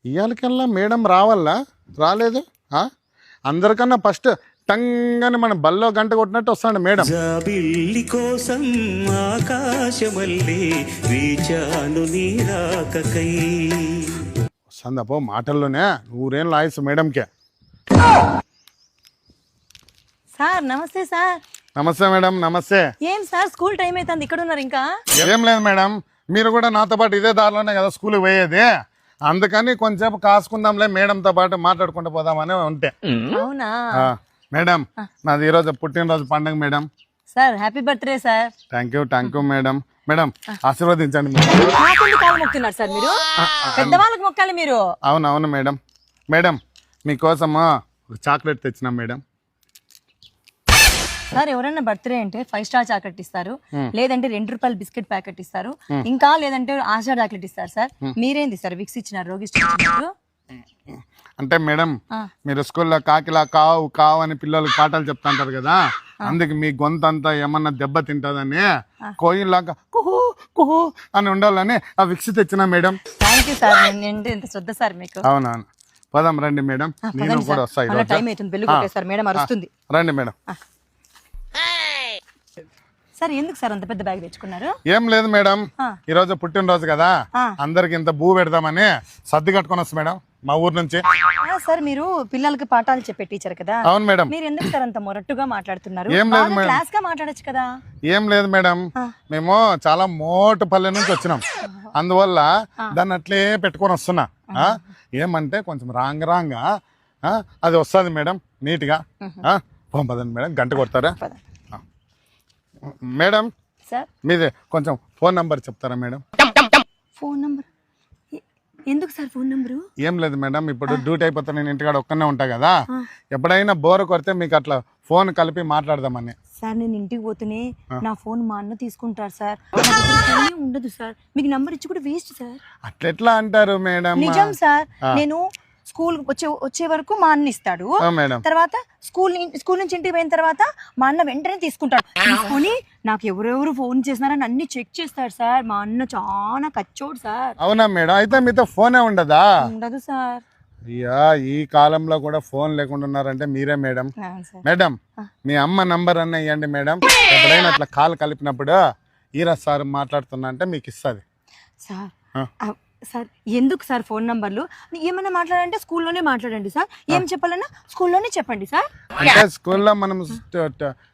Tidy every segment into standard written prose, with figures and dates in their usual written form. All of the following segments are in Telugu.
ఇవాళకల్లా మేడం రాలేదు అందరికన్నా ఫస్ట్ టంగని మన బల్లో గంట కొట్టినట్టు వస్తాడు మేడం. జాబిల్లి కోసం ఆకాశమల్లే వీచాను నీరాకకై. వస్తుందపో మాటల్లోనే ఊరేం లాయస్ మేడంకే. సార్ నమస్తే సార్. నమస్తే మేడం. నమస్తే. ఏం సార్ స్కూల్ టైం అవుతుంది ఇక్కడ ఉన్నారు ఇంకా? ఏం లేదు మేడం, మీరు కూడా నాతో పాటు ఇదే దారిలోనే కదా స్కూల్కి పోయేది, అందుకని కొంచెంసేపు కాసుకుందాంలే మేడంతో పాటు మాట్లాడుకుంటూ పోదామని ఉంటే. అవునా మేడం, నాది ఈరోజు పుట్టినరోజు పండుగ madam. Sir happy birthday sir. Thank you madam. Madam ఆశీర్వదించండి. నాకెందుకు కాలు మొక్కుతున్నారు సార్ మీరు? పెద్దవాళ్ళకి మొక్కాలి మీరు. అవును మేడం. మేడం మీకోసము ఒక చాక్లెట్ తెచ్చినాం మేడం. సార్ ఎవరైనా బర్త్డే అంటే 5 స్టార్ చాక్లెట్ ఇస్తారు, లేదంటే ₹2 బిస్కెట్ ప్యాకెట్ ఇస్తారు, ఇంకా లేదంటే ఆశా చాక్లెట్ ఇస్తారు. సార్ మీరేంది సార్ విక్స్ ఇచ్చినారు, రోగిస్ట్ ఇచ్చినారు? అంటే మేడం మీరు స్కూల్లో కాకిలా కావు కావు అని పిల్లలకు పాఠాలు చెప్తాంటారు కదా, అందుకే మీ గొంతంతా ఏమన్నా దెబ్బ తింటుందని కోయిల్లాగా కుహు కుహు అని ఉండాలని ఆ విక్స్ తెచ్చినా మేడం. Thank you sir. నేను ఎంత శ్రద్ధ సార్ మీకు. అవునవును. పదం రండి మేడం, నేను కూడా వస్తాను. టైం అవుతుంది, బెల్లు కొట్టేస్తారు మేడం అరుస్తుంది. రండి మేడం. సార్ ఎందుకు సార్ అంత పెద్ద బ్యాగ్ తెచ్చుకున్నారు? ఏం లేదు మేడం, ఈరోజు పుట్టినరోజు కదా, అందరికి ఇంత భూ పెడదామని సర్ది కట్టుకొని వస్తా మేడం మా ఊరు నుంచి. సార్ మీరు పిల్లలకి పాఠాలు చెప్పే టీచర్ కదా. అవును మేడం. మీరు ఎందుకు సార్ అంత మొరట్టుగా మాట్లాడుతున్నారు? ఏం లేదు మేడం, క్లాస్ గా మాట్లాడొచ్చు కదా. ఏం లేదు మేడం, మేము చాలా మోటుపల్లె నుంచి వచ్చినాం, అందువల్ల దాన్ని అట్లే పెట్టుకొని వస్తున్నా. ఏమంటే కొంచెం రాంగ్ అది వస్తుంది మేడం నీట్ గా. పదండి మేడం, గంట కొడతారా మేడం? సార్ మీదే కొంచెం ఫోన్ నంబర్ చెప్తారా మేడం? ఫోన్ నంబర్ ఎందుకు సార్? ఫోన్ నంబరు ఏం లేదు మేడం, ఇప్పుడు డ్యూటీ అయిపోతే నేను ఇంటికాడ ఒక్కనే ఉంటా కదా, ఎప్పుడైనా బోర్ కొడితే మీకు అట్లా ఫోన్ కలిపి మాట్లాడదామని. సార్ నేను ఇంటికి పోతేనే నా ఫోన్ మా అన్న తీసుకుంటారు సార్, ఉండదు సార్. మీకు నంబర్ ఇచ్చి కూడా వేస్ట్ సార్. అట్లెట్లా అంటారు మేడం? నిజం సార్. నేను స్కూల్ వచ్చే వరకు మా అన్న ఇస్తాడు, తర్వాత స్కూల్ నుంచి ఇంటికి పోయిన తర్వాత మా అన్న వెంటనే తీసుకుంటాడు. తీసుకొని నాకు ఎవరెవరు ఫోన్ చేసినారని అన్ని చెక్ చేస్తాడు సార్. మా అన్న చాలా కచ్చోడు సార్. అవునా మేడం? అయితే మీతో ఫోనే ఉండదా? ఉండదు సార్. అయ్యా ఈ కాలంలో కూడా ఫోన్ లేకుండా ఉన్నారంటే మీరే మేడం. మేడం మీ అమ్మ నంబర్ అన్న ఇవ్వండి మేడం, ఎప్పుడైనా అట్లా కాల్ కలిపినప్పుడు ఈరా సార్ మాట్లాడుతున్నా అంటే మీకు ఇస్తుంది. సార్ సార్ ఎందుకు సార్ ఫోన్ నంబర్లు? ఏమైనా మాట్లాడాలంటే స్కూల్లోనే మాట్లాడండి సార్, ఏం చెప్పాలన్నా స్కూల్లోనే చెప్పండి సార్. అంటే స్కూల్లో మనం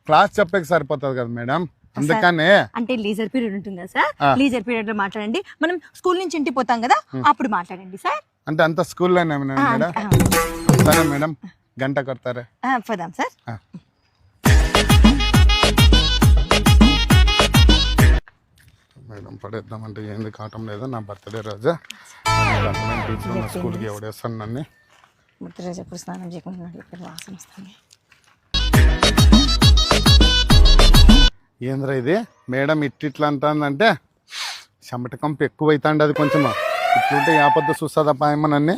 క్లాస్ చెప్పేకి సరిపోతుంది కదా మేడం, అందుకనే. అంటే లీజర్ పీరియడ్ ఉంటుందా సార్? లీజర్ పీరియడ్ లో మాట్లాడండి. మనం స్కూల్ నుంచి ఇంటికి పోతాం కదా, అప్పుడు మాట్లాడండి సార్. అంటే అంత స్కూల్లోనే మేడం? సరే మేడం, గంట కొడతారా? పోదాం సార్. మేడం పడేద్దామంటే ఏంది కావటం లేదు, నా బర్త్డే రోజు స్కూల్కి ఎవడేస్తాను నన్ను. బర్త్డే రోజు స్నానం చేయకుండా వాసన వస్తుంది. ఏంద్రా ఇది మేడం ఇట్లా అంటుందంటే చెమట కంపు ఎక్కువ అవుతాండి, అది కొంచెం ఇట్లుంటే యాపద్దు చూస్తుందప్ప ఏమో నన్ను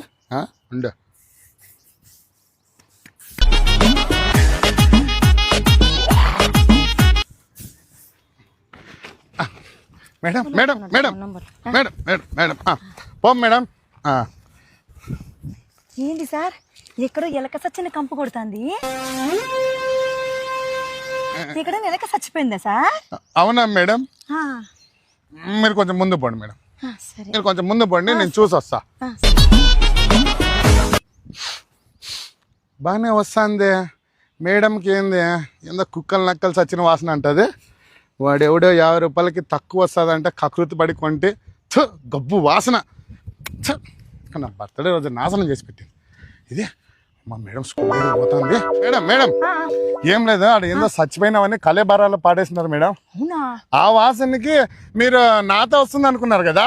ఉండు. Madam madam madam madam madam madam పో మేడం. ఏంటి సార్ ఎక్కడో ఎలక సచ్చిన కంపు కొడుతుంది? ఇక్కడ ఎలక చచ్చిపోయిందా సార్? అవునా మేడం? మీరు కొంచెం ముందు పోండి మేడం, మీరు కొంచెం ముందు పోండి, నేను చూసి వస్తా. బాగానే వస్తుంది మేడంకి. ఏంది ఏందో కుక్కలు నక్కలు చచ్చిన వాసన అంటది. వాడెవడో ₹50 తక్కువ వస్తుందంటే కకృతి పడి కొంటే గబ్బు వాసన. నా బర్త్డే రోజు నాశనం చేసి పెట్టింది ఇది. మా మేడం స్కూల్ పోతుంది. మేడం మేడం ఏం లేదు, ఆడ ఏందో చచ్చిపోయినావని కలేబారాలో పాడేసినారు మేడం. ఆ వాసనకి మీరు నాతో వస్తుంది అనుకున్నారు కదా.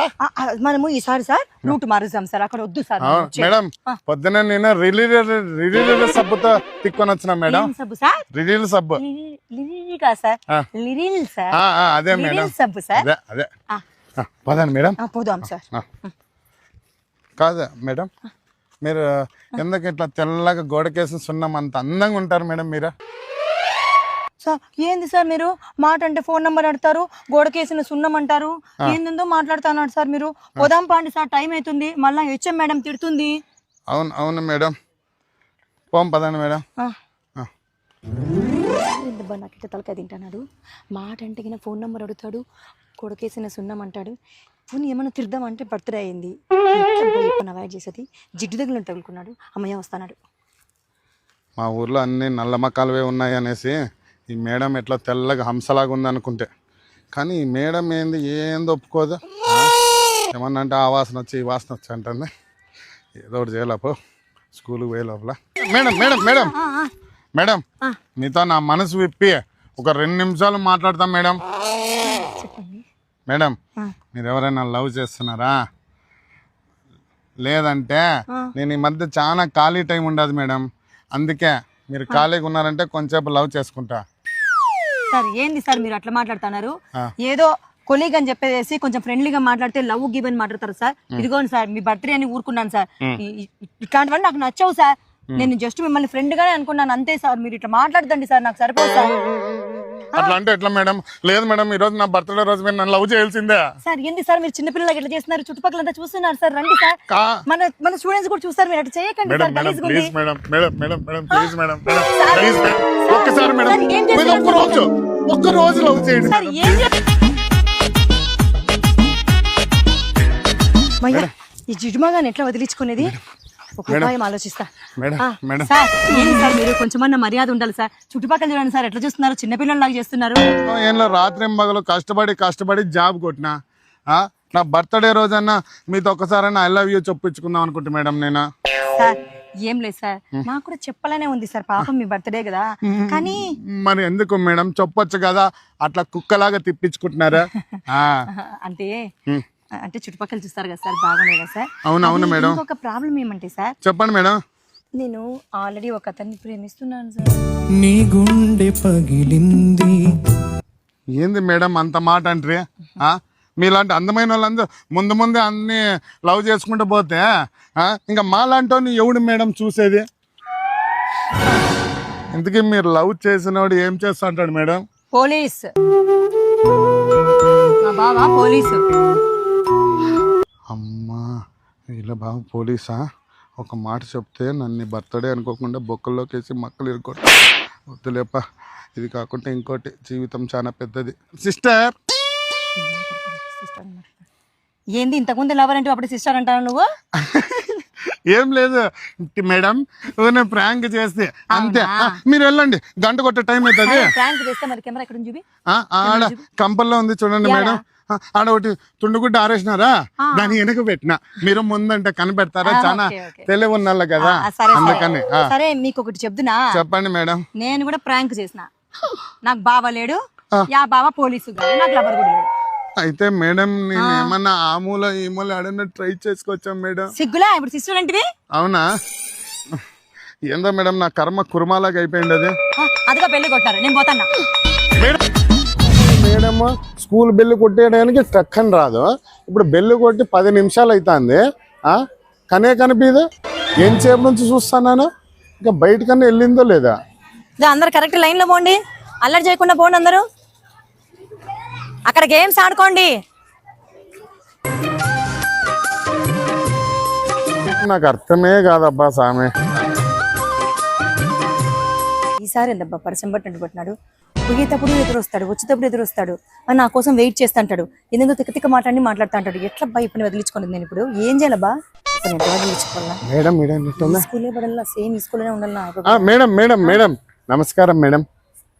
మనము ఈసారి సార్ రూట్ మారుస్తాం సార్, అక్కడ వద్దు సార్. మేడం పొద్దున నేను రిలీల్ సబ్బుతో తిక్కొని వచ్చిన మేడం. రిలీల్ సబ్బు అదే మేడం, అదే పదండి మేడం. పోదాం సార్. కాదా మేడం, మీరు ఎందుకు ఇట్లా తెల్లగా గోడకేసి సున్నం అంత అందంగా ఉంటారు మేడం మీరు? సార్ ఏంది సార్ మీరు మాట అంటే ఫోన్ నెంబర్ అడతారు, గోడకేసిన సున్నం అంటారు, ఏందో మాట్లాడుతున్నాడు సార్ మీరు. పోదాం పాండి సార్, టైం అవుతుంది, మళ్ళీ హెచ్ఎం మేడం తిడుతుంది. అవును అవును మేడం, పోం పదండి మేడం. నాకు ఇట్లా తలకాయ తింటున్నాడు. మాట అంటే కింద ఫోన్ నెంబర్ అడుగుతాడు, గోడకేసిన సున్నం అంటాడు. పోనీ ఏమన్నా తిడదామంటే బర్త్డే అయింది, అవాయిడ్ చేసేది. జిడ్డు దగ్గర తగులుకున్నాడు, అమ్మయ్య వస్తున్నాడు. మా ఊర్లో అన్ని నల్ల మకాలవే ఉన్నాయి అనేసి ఈ మేడం ఎట్లా తెల్లగా హంసలాగా ఉందనుకుంటే, కానీ ఈ మేడం ఏందో ఒప్పుకోదు. ఏమన్నా అంటే ఆ వాసన వచ్చి ఈ వాసన వచ్చి అంటుంది. ఏదో ఒకటి చేయలేపో, స్కూల్కి పోయే లోపల. మేడం మేడం మేడం మేడం, మీతో నా మనసు విప్పి ఒక 2 నిమిషాలు మాట్లాడతాం మేడం. మేడం, మీరు ఎవరైనా లవ్ చేస్తున్నారా? లేదంటే నేను ఈ మధ్య చాలా ఖాళీ టైం ఉండదు మేడం, అందుకే మీరు ఖాళీగా ఉన్నారంటే కొంచెంసేపు లవ్ చేసుకుంటా. సార్ ఏంది సార్ మీరు అట్లా మాట్లాడుతున్నారు? ఏదో కొలీగ్ అని చెప్పేసి కొంచెం ఫ్రెండ్లీగా మాట్లాడితే లవ్ గివ్ అని మాట్లాడతారు సార్. ఇదిగోండి సార్, మీ బర్త్డే అని ఊరుకున్నాను సార్. ఇట్లాంటివన్నీ నాకు నచ్చవు సార్. నేను జస్ట్ మిమ్మల్ని ఫ్రెండ్ గానే అనుకున్నాను, అంతే సార్. మీరు ఇట్లా మాట్లాడదండి సార్, నాకు సరిపోదు సార్. అట్లా అంటే ఎట్లా మేడం? లేదు మేడం, ఈ రోజు నా బర్త్డే రోజు మీరు నన్ను లవ్ చేయాల్సిందే. సార్ ఏంది సార్ మీరు చిన్నపిల్లలకి ఎట్లా చేస్తున్నారు? చుట్టుపక్కల అంతా చూస్తున్నారు సార్, రండి సార్. మన స్టూడెంట్స్ కూడా చూస్తారు, మీరు అట్లా చేయకండి sir. Please madam, madam madam madam please madam, please madam, ఒక్కసారి మేడం, ఒక్క రోజు లవ్ చేయండి మేడం. ఈ జిడ్మగాని ఎట్లా వదిలించుకునేది? ఒక ఉపాయం ఆలోచిస్తా. సార్ ఏంటి సార్ మీరు కొంచెమన్నా మర్యాద ఉండాలి సార్. చుట్టుపక్కల చూడండి సార్ ఎట్లా చూస్తున్నారు, చిన్నపిల్లలాగా చేస్తున్నారు. ఏంలో రాత్రి మగలు కష్టపడి జాబ్ కొట్టినా, నా బర్త్డే రోజన్నా మీతో ఒక్కసారైనా ఐ లవ్ యూ చెప్పించుకుందాం అనుకుంటా మేడం. నేను సార్ ఏం లేదు సార్, నాకు కూడా చెప్పాలనే ఉంది సార్, పాపం మీ బర్త్డే కదా. కానీ మరి ఎందుకు మేడం, చెప్పొచ్చు కదా, అట్లా కుక్కలాగా తిప్పించుకుంటున్నారా? అంటే చుట్టుపక్కల చూస్తారు కదా సార్, బాగుండే కదా సార్. అవునవును మేడం. ఇంకొక ప్రాబ్లం ఏమంటే సార్, చెప్పండి మేడం. నేను ఆల్రెడీ ఒక అతన్ని ప్రేమిస్తున్నాను సార్. నీ గుండె పగిలింది. ఏంది మేడం అంత మాట అంటే? మీలాంటి అందమైన వాళ్ళందరూ ముందే అన్ని లవ్ చేసుకుంటూ పోతే ఇంకా మాలాంటి ఎవడు మేడం చూసేది? ఇంతకీ మీరు లవ్ చేసినవాడు ఏం చేస్తా అంటాడు మేడం? పోలీస్, మా బావ పోలీసు. అమ్మా, ఇలా బాబు పోలీసా? ఒక మాట చెప్తే నన్ను బర్త్డే అనుకోకుండా బొక్కల్లోకి వేసి మక్కలు ఇరుకోండి. వద్దులేప, ఇది కాకుండా ఇంకోటి, జీవితం చాలా పెద్దది. సిస్టర్ ఏంది ఇంతకుముందు లవర్ అంటే అప్పుడు సిస్టర్ అంటాను నువ్వు? ఏం లేదు మేడం, నేను ప్రాంక్ చేస్తే అంతే. మీరు వెళ్ళండి, గంట కొట్టే టైం అవుతుంది. ప్రాంక్ చేస్తే మరి కెమెరా ఎక్కడ చూపి? ఆడ కంపల్లో ఉంది చూడండి మేడం. ఆడ ఒకటి తుండుగుడ్డ ఆరేసినారా, దాని వెనక పెట్టినా. మీరు ముందంటే కనిపెడతారా, చాలా తెలివి ఉన్నాళ్ళ కదా, అందుకని. సరే మీకు ఒకటి చెప్తున్నా, చెప్పండి మేడం. నేను కూడా ప్రాంక్ చేసిన. నాకు బావ లేడు, యా బావ పోలీసు కాదు, నాకు లవర్ కూడా లేడు. అయితే మేడం నేను ఏమన్నా ఆ మూల ఈ మూల ఆడన్నా ట్రై చేసుకోవచ్చా మేడం? సిగ్గులా ఇప్పుడు సిస్టర్ అంటే? అవునా? ఏందో మేడం, నా కర్మ కుర్మాలాగా అయిపోయింది అది. అదిగా బెల్లు కొట్టారు, నేను పోతాను. మేడం స్కూల్ బెల్లు కొట్టేయడానికి ట్రక్ అని రాదు, ఇప్పుడు బెల్లు కొట్టి 10 నిమిషాలు అవుతుంది, కనిపించదు. ఎంతసేపు నుంచి చూస్తాను, ఇంకా బయటకన్నా వెళ్ళిందో లేదా? అందరు కరెక్ట్ లైన్ లో పోండి, అల్లరి చేయకుండా పోండి అందరూ. అక్కడ గేమ్స్ ఆడుకోండి. నాకు అర్థమే కాదబ్బా సామె. ఈసారి ఎందబ్బా పరిచయం పట్టినట్టు పట్టినాడు. పోయేటప్పుడు ఎదురు వస్తాడు, వచ్చేటప్పుడు ఎదురు వస్తాడు, నా కోసం వెయిట్ చేస్తా అంటాడు. ఎందుకు తిక్క మాట్లాడుతా అంటాడు. ఎట్లా బా ఇప్పుడు వదిలించుకోండి, నేను ఇప్పుడు ఏం చేయాలబ్బా? వదిలించుకోవాలా? స్కూలే పడాలా, సేమ్ ఈ స్కూల్లోనే ఉండాలా? మేడం మేడం మేడం నమస్కారం మేడం.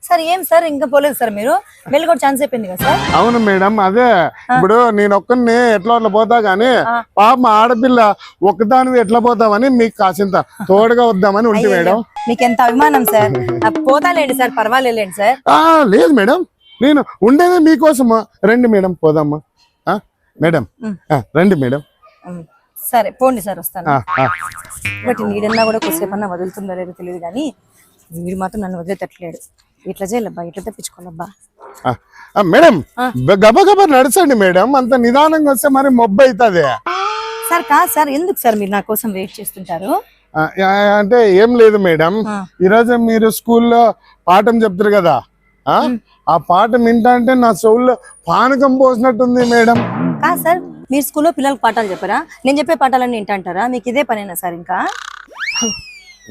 సార్ ఏం సార్ ఇంకా పోలేదు సార్, మీరు వెళ్ళి కూడా ఛాన్స్ అయిపోయింది కదా సార్? అవును మేడం, అదే ఇప్పుడు నేను ఒక్కరిని ఎట్లా అట్లా పోతా గానీ పాప ఆడపిల్ల ఒక్కదాని ఎట్లా పోతామని మీకు కాసింత తోడుగా వద్దామని ఉంటే మేడం. మీకు ఎంత అభిమానం సార్. పోతాలేండి సార్, పర్వాలేండి సార్. లేదు మేడం, నేను ఉండేదే మీకోసమా. రండి మేడం పోదామా? మేడం రండి మేడం. సరే పోండి సార్, వస్తాను. బట్ నీడన్నా కూడా కొద్దిసేపన్నా వదులుతుందో లేదో తెలియదు కానీ వీడు మాత్రం నన్ను వదిలేటట్లేడు. ఇట్లా చేయాలబ్బా, ఇట్లా తప్పించుకోవాలబ్బా. మేడం గబగబా నడచండి మేడం, అంత నిదానంగా వస్తే మరి మొబ్బు అవుతుంది. సార్ కాదు సార్, ఎందుకు సార్ మీరు నా కోసం వెయిట్ చేస్తుంటారు? అంటే ఏం లేదు మేడం, ఈరోజు మీరు స్కూల్లో పాఠం చెప్తారు కదా, ఆ పాట వింటా అంటే నా చెవుల్లో పానకం పోసినట్టుంది మేడం. కాదు సార్, మీరు స్కూల్లో పిల్లలకు పాఠాలు చెప్పారా? నేను చెప్పే పాఠాలన్నీ ఏంటంటారా? మీకు ఇదే పనేనా సార్? ఇంకా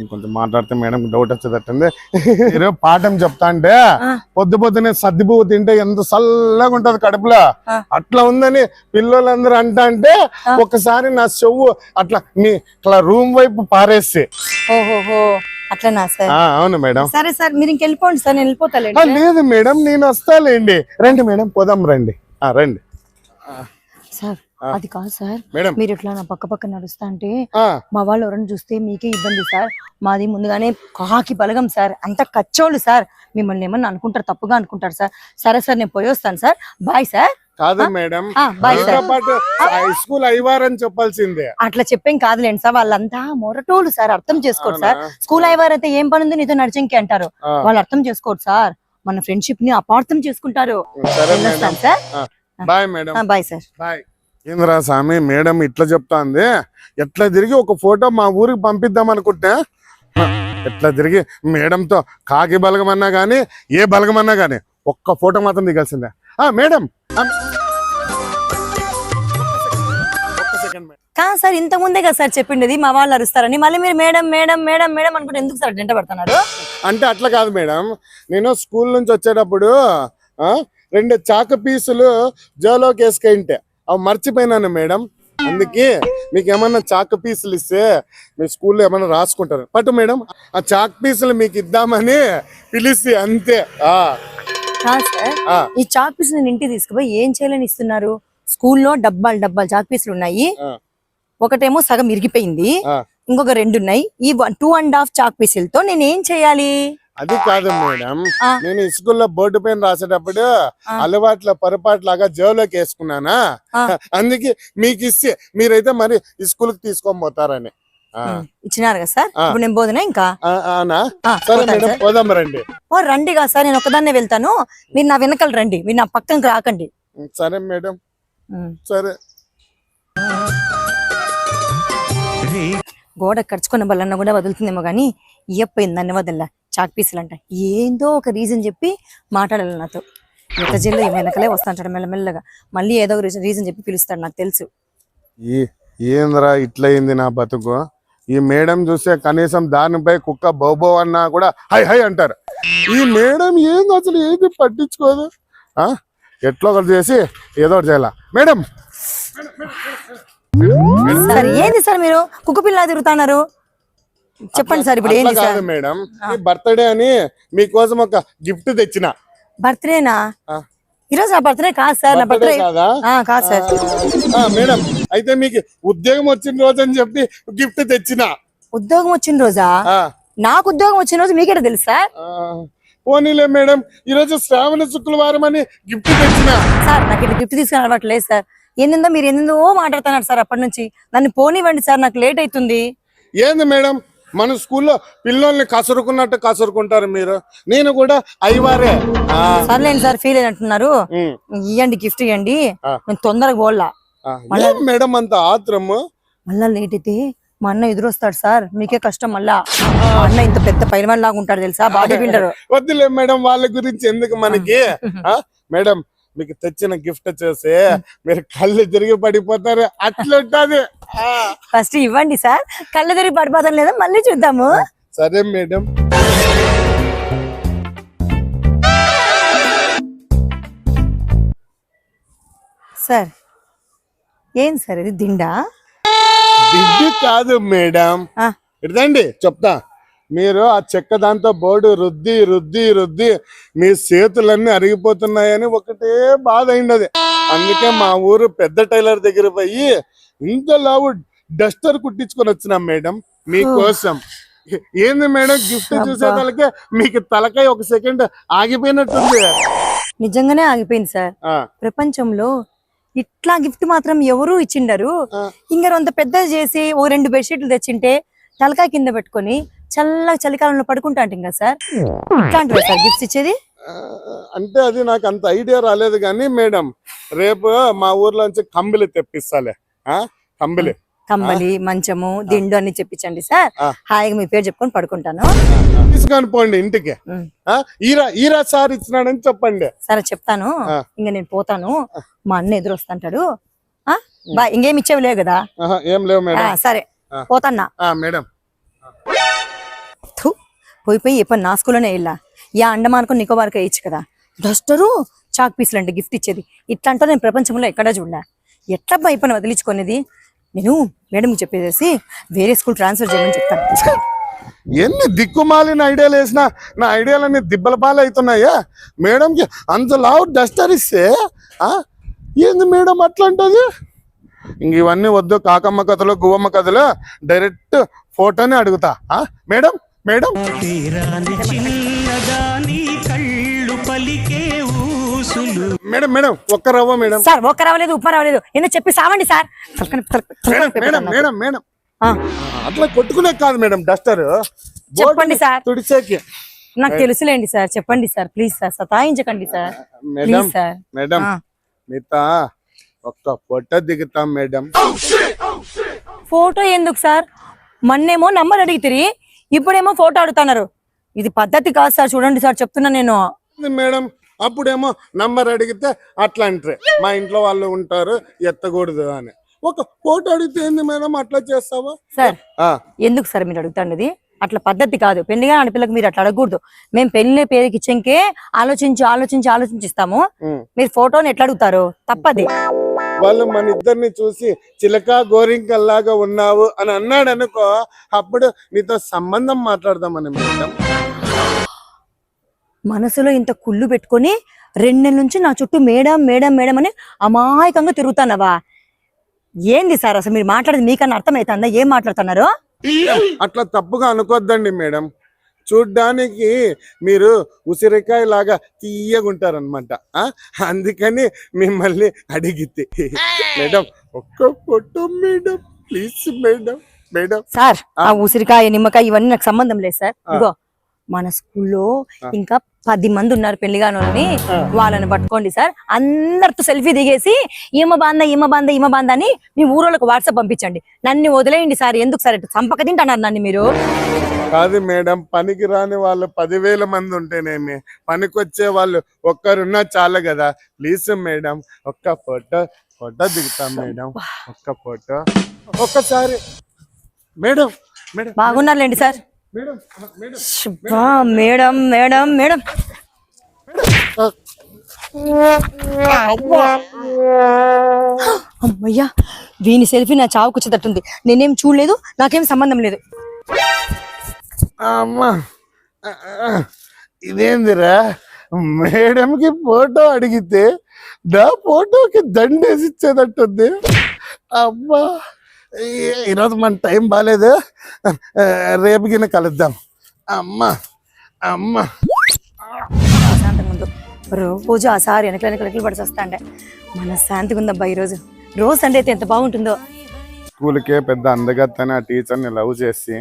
ఇంకొంచెం మాట్లాడితే మేడం డౌట్ వచ్చేటట్టుంది. మీరు పాఠం చెప్తా అంటే పొద్దునే సర్దిపువ్వు తింటే ఎంత చల్లగా ఉంటది కడుపులో, అట్లా ఉందని పిల్లలందరూ అంటే ఒకసారి నా చెవు అట్లా మీ ఇట్లా రూమ్ వైపు పారేసి. ఓహోహో, అట్లనా సార్? అవును మేడం. సరే సార్, మీరు ఇంకెళ్ళిపోండి సార్, నేను వెళ్ళిపోతాలే. లేదు మేడం, నేను వస్తాలేండి. రండి మేడం, పోదాం రండి. రండి సార్. అది కాదు సార్, మేడం మీరు ఇట్లా నా పక్క నడుస్తా అంటే మా వాళ్ళు ఎవరైనా చూస్తే మీకే ఇబ్బంది సార్. మాది ముందుగానే కాకి బలగం సార్, అంత కచ్చోళ్ళు సార్. మిమ్మల్ని ఏమన్నా అనుకుంటారు, తప్పుగా అనుకుంటారు సార్. సరే సార్, నేను పోయి వస్తాను సార్. Bye sir. కాదు మేడం, బాయ్ సార్. స్కూల్ అయ్యవారని చెప్పాల్సిందే. అట్లా చెప్పేం కాదులేండి సార్, వాళ్ళంతా మొరటోళ్ళు సార్, అర్థం చేసుకోరు సార్. స్కూల్ అయ్యవారైతే ఏం పని ఉంది నీతో నడిచింకి అంటారు, వాళ్ళు అర్థం చేసుకోరు సార్. మన ఫ్రెండ్షిప్ ని అపార్థం చేసుకుంటారు. Sir bye madam. Bye sir. Bye. ఏంద్రా స్వామి, మేడం ఇట్లా చెప్తాంది. ఎట్లా తిరిగి ఒక ఫోటో మా ఊరికి పంపిద్దాం అనుకుంటే ఎట్లా తిరిగి మేడంతో కాకి బలగమన్నా గానీ ఏ బలగమన్నా గానీ ఒక్క ఫోటో మాత్రం దిగాల్సిందే. మేడం కాదు సార్, ఇంత ముందే కదా సార్ చెప్పిండేది మా వాళ్ళు అరుస్తారని. మళ్ళీ మీరు మేడం మేడం మేడం మేడం అనుకుంటే ఎందుకు సార్ వెంట పడుతున్నారు? అంటే అట్లా కాదు మేడం, నేను స్కూల్ నుంచి వచ్చేటప్పుడు 2 చాకు పీసులు జోలోకి వేసుకుంటే అవి మర్చిపోయినాను మేడం. అందుకే మీకు ఏమన్నా చాకు పీసులు ఇస్తే మీ స్కూల్లో ఏమన్నా రాసుకుంటారు. పట్టు మేడం, ఆ చాక్ పీసులు మీకు ఇద్దామని పిలిచి అంతే. ఈ చాక్ పీసులు నేను ఇంటికి తీసుకుపోయి ఏం చేయాలని ఇస్తున్నారు? స్కూల్లో డబ్బాలు చాక్ పీసులు ఉన్నాయి. ఒకటేమో సగం ఇరిగిపోయింది, ఇంకొక 2 ఉన్నాయి. ఈ 2.5 చాక్ పీసులతో నేను ఏం చేయాలి? అది కాదు మేడం, నేను స్కూల్లో బోర్డు పైన రాసేటప్పుడు అలవాట్ల పొరపాట్లాగా జోలోకి వేసుకున్నానా, అందుకే మీకు ఇస్తే మీరైతే మరి ఈ స్కూల్ కి తీసుకొని పోతారని. ఇచ్చినారు కదా సార్, ఇప్పుడు నేను పోదునా ఇంకా? సరే మేడం, పోదాం రండి. రండి కదా సార్, నేను ఒకదాన్నే వెళ్తాను, మీరు నా వెనకాల రండి, మీరు నా పక్కనకి రాకండి. సరే మేడం, సరే. గోడ ఖర్చుకున్న బలన్న కూడా వదులుతుందేమో గానీ ఇయ్యపోయింది దాన్ని వదల్లా. చాక్ పీసులు అంట, ఏందో ఒక రీజన్ చెప్పి మాట్లాడాలి నాతో. ఎంత జిల్లా వెనకలే వస్తాంటాడు మెల్లమెల్లగా, మళ్ళీ ఏదో ఒక రీజన్ చెప్పి పిలుస్తాడు, నాకు తెలుసు. ఏంద్రా ఇట్లయింది నా బతుకు. ఈ మేడం చూస్తే కనీసం దానిపై కుక్క బోబో అన్నా కూడా హై హై అంటారు. ఈ మేడం ఏంది అసలు ఏది పట్టించుకోదు. ఎట్లా ఒకటి చేసి ఏదో ఒకటి చేయాల. మేడం సార్, ఏంది సార్ మీరు కుక్క పిల్ల తిరుగుతున్నారు? చెప్పండి సార్, ఇప్పుడు ఏంది సార్? మేడం, బర్త్డే అని మీకోసం ఒక గిఫ్ట్ తెచ్చిన. బర్త్డేనా? ఈరోజు నా బర్త్డే కాదు సార్. నా బర్త్డే కాదు సార్. మేడం, అయితే మీకు ఉద్యోగం వచ్చిన రోజు అని చెప్పి గిఫ్ట్ తెచ్చిన. ఉద్యోగం వచ్చిన రోజా? నాకు ఉద్యోగం వచ్చిన రోజు మీకేట తెలుసు సార్? పోనీలే మేడం, ఈ రోజు శ్రావణ శుక్రవారం అని గిఫ్ట్ తెచ్చిన. సార్, నాకు ఇట్లా గిఫ్ట్ తీసుకుని అలవాట్లేదు సార్. ఏందో మీరు ఏందో మాట్లాడుతున్నారు సార్ అప్పటి నుంచి. నన్ను పోనివ్వండి సార్, నాకు లేట్ అవుతుంది. ఏంది మేడం, మన స్కూల్లో పిల్లల్ని కసురుకున్నట్టు కసురుకుంటారు మీరు. నేను కూడా అయ్యవారే. సర్లేండి సార్, ఫీల్ అయినట్టున్నారు. ఇవ్వండి, గిఫ్ట్ ఇవ్వండి, నేను తొందరగా పోలా. మేడం అంత ఆత్రము. మళ్ళా లేట్ అయితే మా అన్న ఎదురు వస్తాడు సార్, మీకే కష్టం. మళ్ళా మా అన్న ఇంత పెద్ద పైల్వాన్ లాగా ఉంటాడు తెలుసా, బాడీ బిల్డర్. వద్దులే మేడం, వాళ్ళ గురించి ఎందుకు మనకి. మేడం, మీకు తెచ్చిన గిఫ్ట్ చూసి మీరు కళ్ళు తిరిగి పడిపోతారు, అట్లుంటది. ఫస్ట్ ఇవ్వండి సార్, కళ్ళు తిరిగి పడిపోతాం లేదా మళ్ళీ చూద్దాము. సరే మేడం. సార్, ఏం సార్ ఇది? దిండా? దిండి కాదు మేడం, ఇదండి చెప్తా. మీరు ఆ చెక్క దాంతో బోర్డు రుద్ది రుద్ది రుద్ది మీ చేతులన్నీ అరిగిపోతున్నాయని ఒకటే బాధ అయింది. అందుకే మా ఊరు పెద్ద టైలర్ దగ్గర పోయి ఇంత లావు డస్టర్ కుట్టించుకొని వచ్చినాం మేడం మీకోసం. ఏంది మేడం, గిఫ్ట్ చూసే వాళ్ళకే మీకు తలకాయ ఒక సెకండ్ ఆగిపోయినట్టుంది. నిజంగానే ఆగిపోయింది సార్. ప్రపంచంలో ఇట్లా గిఫ్ట్ మాత్రం ఎవరు ఇచ్చిండరు. ఇంకా అంత పెద్దది చేసి ఓ 2 బెడ్షీట్లు తెచ్చింటే తలకాయ కింద పెట్టుకొని చలికాలంలో పడుకుంటా అంటే కదా సార్. ఇట్లాంటివే సార్ గిఫ్ట్స్ ఇచ్చేది? అంటే అది నాకు అంత ఐడియా రాలేదు కానీ మేడం, రేపు మా ఊర్లోంచి కంబిలి తెప్పిస్తాలే. కంబిలి కమ్మలి మంచము దిండు అని చెప్పించండి సార్. హాయిగా మీ పేరు చెప్పుకొని పడుకుంటాను. తీసుకొని పోండి ఇంటికి. ఈరా సార్ ఇచ్చినాడని చెప్పండి. సరే చెప్తాను. ఇంకా నేను పోతాను, మా అన్న ఎదురు వస్తుంటాడు. బాయ్. ఇంకేం ఇచ్చేవి లేవు కదా? ఏం లేవు మేడం. సరే పోతాన్నా మేడం. పోయి ఎప్పుడు నా స్కూల్లోనే వెళ్ళా. యా అండమానుకు నికోబార్కి వేయచ్చు కదా. డస్టరు చాక్ పీసులు అంటే గిఫ్ట్ ఇచ్చేది. ఇట్లా అంటే నేను ప్రపంచంలో ఎక్కడా చూడలే. ఎట్లా పని వదిలించుకునేది. నేను మేడం చెప్పేసి వేరే స్కూల్ ట్రాన్స్ఫర్ చేయమని చెప్తాను. ఎన్ని దిక్కుమాలిన ఐడియాలు వేసినా నా ఐడియాలన్నీ దిబ్బల పాలు అవుతున్నాయా? మేడంకి అంత లావు డస్టర్ ఇస్తే ఏంది మేడం అట్లా అంటది? ఇంక ఇవన్నీ వద్దు, కాకమ్మ కథలు గువ్వమ్మ కథలు, డైరెక్ట్ ఫోటోని అడుగుతా. మేడం మేడం మేడం మేడం ఒక్క రవ్వ మేడం. సార్ ఒక్క రవ్వలేదు, ఉప్పు రవ్వలేదు. ఎందుకు చెప్పి సావండి సార్. మేడం మేడం మేడం అట్లా కొట్టుకునే కాదు మేడం డస్టర్. చెప్పండి సార్. తుడిసేకి నాకు తెలుసులేండి సార్. చెప్పండి సార్ ప్లీజ్ సార్. సతాయించకండి సార్. మేడం సార్ మేడం మీతా ఒక్క ఫోటో దిగుతాం మేడం. ఫోటో ఎందుకు సార్? మొన్నేమో నంబర్ అడిగితే ఇప్పుడేమో ఫోటో అడుగుతున్నారు. ఇది పద్ధతి కాదు సార్. చూడండి సార్ చెప్తున్నా నేను. మేడం అప్పుడేమో నంబర్ అడిగితే అట్లా అంటారు, మా ఇంట్లో వాళ్ళు ఉంటారు ఎత్తకూడదు అని. ఒక ఫోటో అడిగితే ఏంది మేడం అట్లా చేస్తావా? సార్ ఎందుకు సార్ మీరు అడుగుతాండది? అట్లా పద్ధతి కాదు. పెళ్లిగా ఆడపిల్లకి మీరు అట్లా అడగకూడదు. మేము పెళ్లి పేరుకి ఇచ్చాకే ఆలోచించిస్తాము. మీరు ఫోటోని ఎట్లా అడుగుతారు? తప్పది. వాళ్ళు మన ఇద్దరిని చూసి చిలక గోరింకల్లాగా ఉన్నావు అని అన్నాడు అనుకో, అప్పుడు నీతో సంబంధం మాట్లాడదామని మేడం. మనసులో ఇంత కుళ్ళు పెట్టుకొని 2 నెలల నుంచి నా చుట్టూ మేడం మేడం మేడం అని అమాయకంగా తిరుగుతానవా? ఏంది సార్ అసలు మీరు మాట్లాడేది? మీకన్నా అర్థమవుతుందా ఏం మాట్లాడుతున్నారు? అట్లా తప్పుగా అనుకోద్దండి మేడం. చూడ్డానికి మీరు ఉసిరికాయ లాగా తీయగుంటారనమాట. అందుకని మిమ్మల్ని అడిగితే మేడం ఒక్క photo madam please madam. Madam sir ఆ ఉసిరికాయ నిమ్మకాయ ఇవన్నీ నాకు సంబంధం లేదు సార్. ఇగో మన స్కూల్లో ఇంకా 10 మంది ఉన్నారు పెళ్లిగానోళ్ళని. వాళ్ళని పట్టుకోండి సార్. అందరితో సెల్ఫీ దిగేసి ఈమ బాందా అని మీ ఊరోళ్ళకి వాట్సాప్ పంపించండి. నన్ను వదిలేయండి సార్. ఎందుకు సార్ చంపక తింటున్నారు నన్ను మీరు? కాదు మేడం, పనికి రాని వాళ్ళు 10,000 మంది ఉంటేనేమి, పనికొచ్చే వాళ్ళు ఒక్కరున్నా చాలు కదా. ప్లీజ్ మేడం ఒక్క ఫోటో దిగుతాం మేడం. ఒక్క ఫోటో ఒక్కసారి మేడం. మేడం బాగున్నారులేండి sir. Madam madam madam madam అమ్మయ్యా, వీని సెల్ఫీ నా చావుకు వచ్చేటట్టుంది. నేనేం చూడలేదు, నాకేం సంబంధం లేదు. అమ్మా ఇదేందిరా, మేడంకి ఫోటో అడిగితే నా ఫోటోకి దండేసి ఇచ్చేటట్టుంది. అబ్బా ఈరోజు మన టైం బాగాలేదు, రేపుకిన కలుద్దాం. అమ్మా అమ్మా ముందు రోజు ఆ సారి వెనకలు పడి వస్తాండే. మన శాంతిగా ఉందబ్బా ఈరోజు. రోజు సండే అయితే ఎంత బాగుంటుందో. స్కూల్కే పెద్ద అందగత్తని ఆ టీచర్ని లవ్ చేసి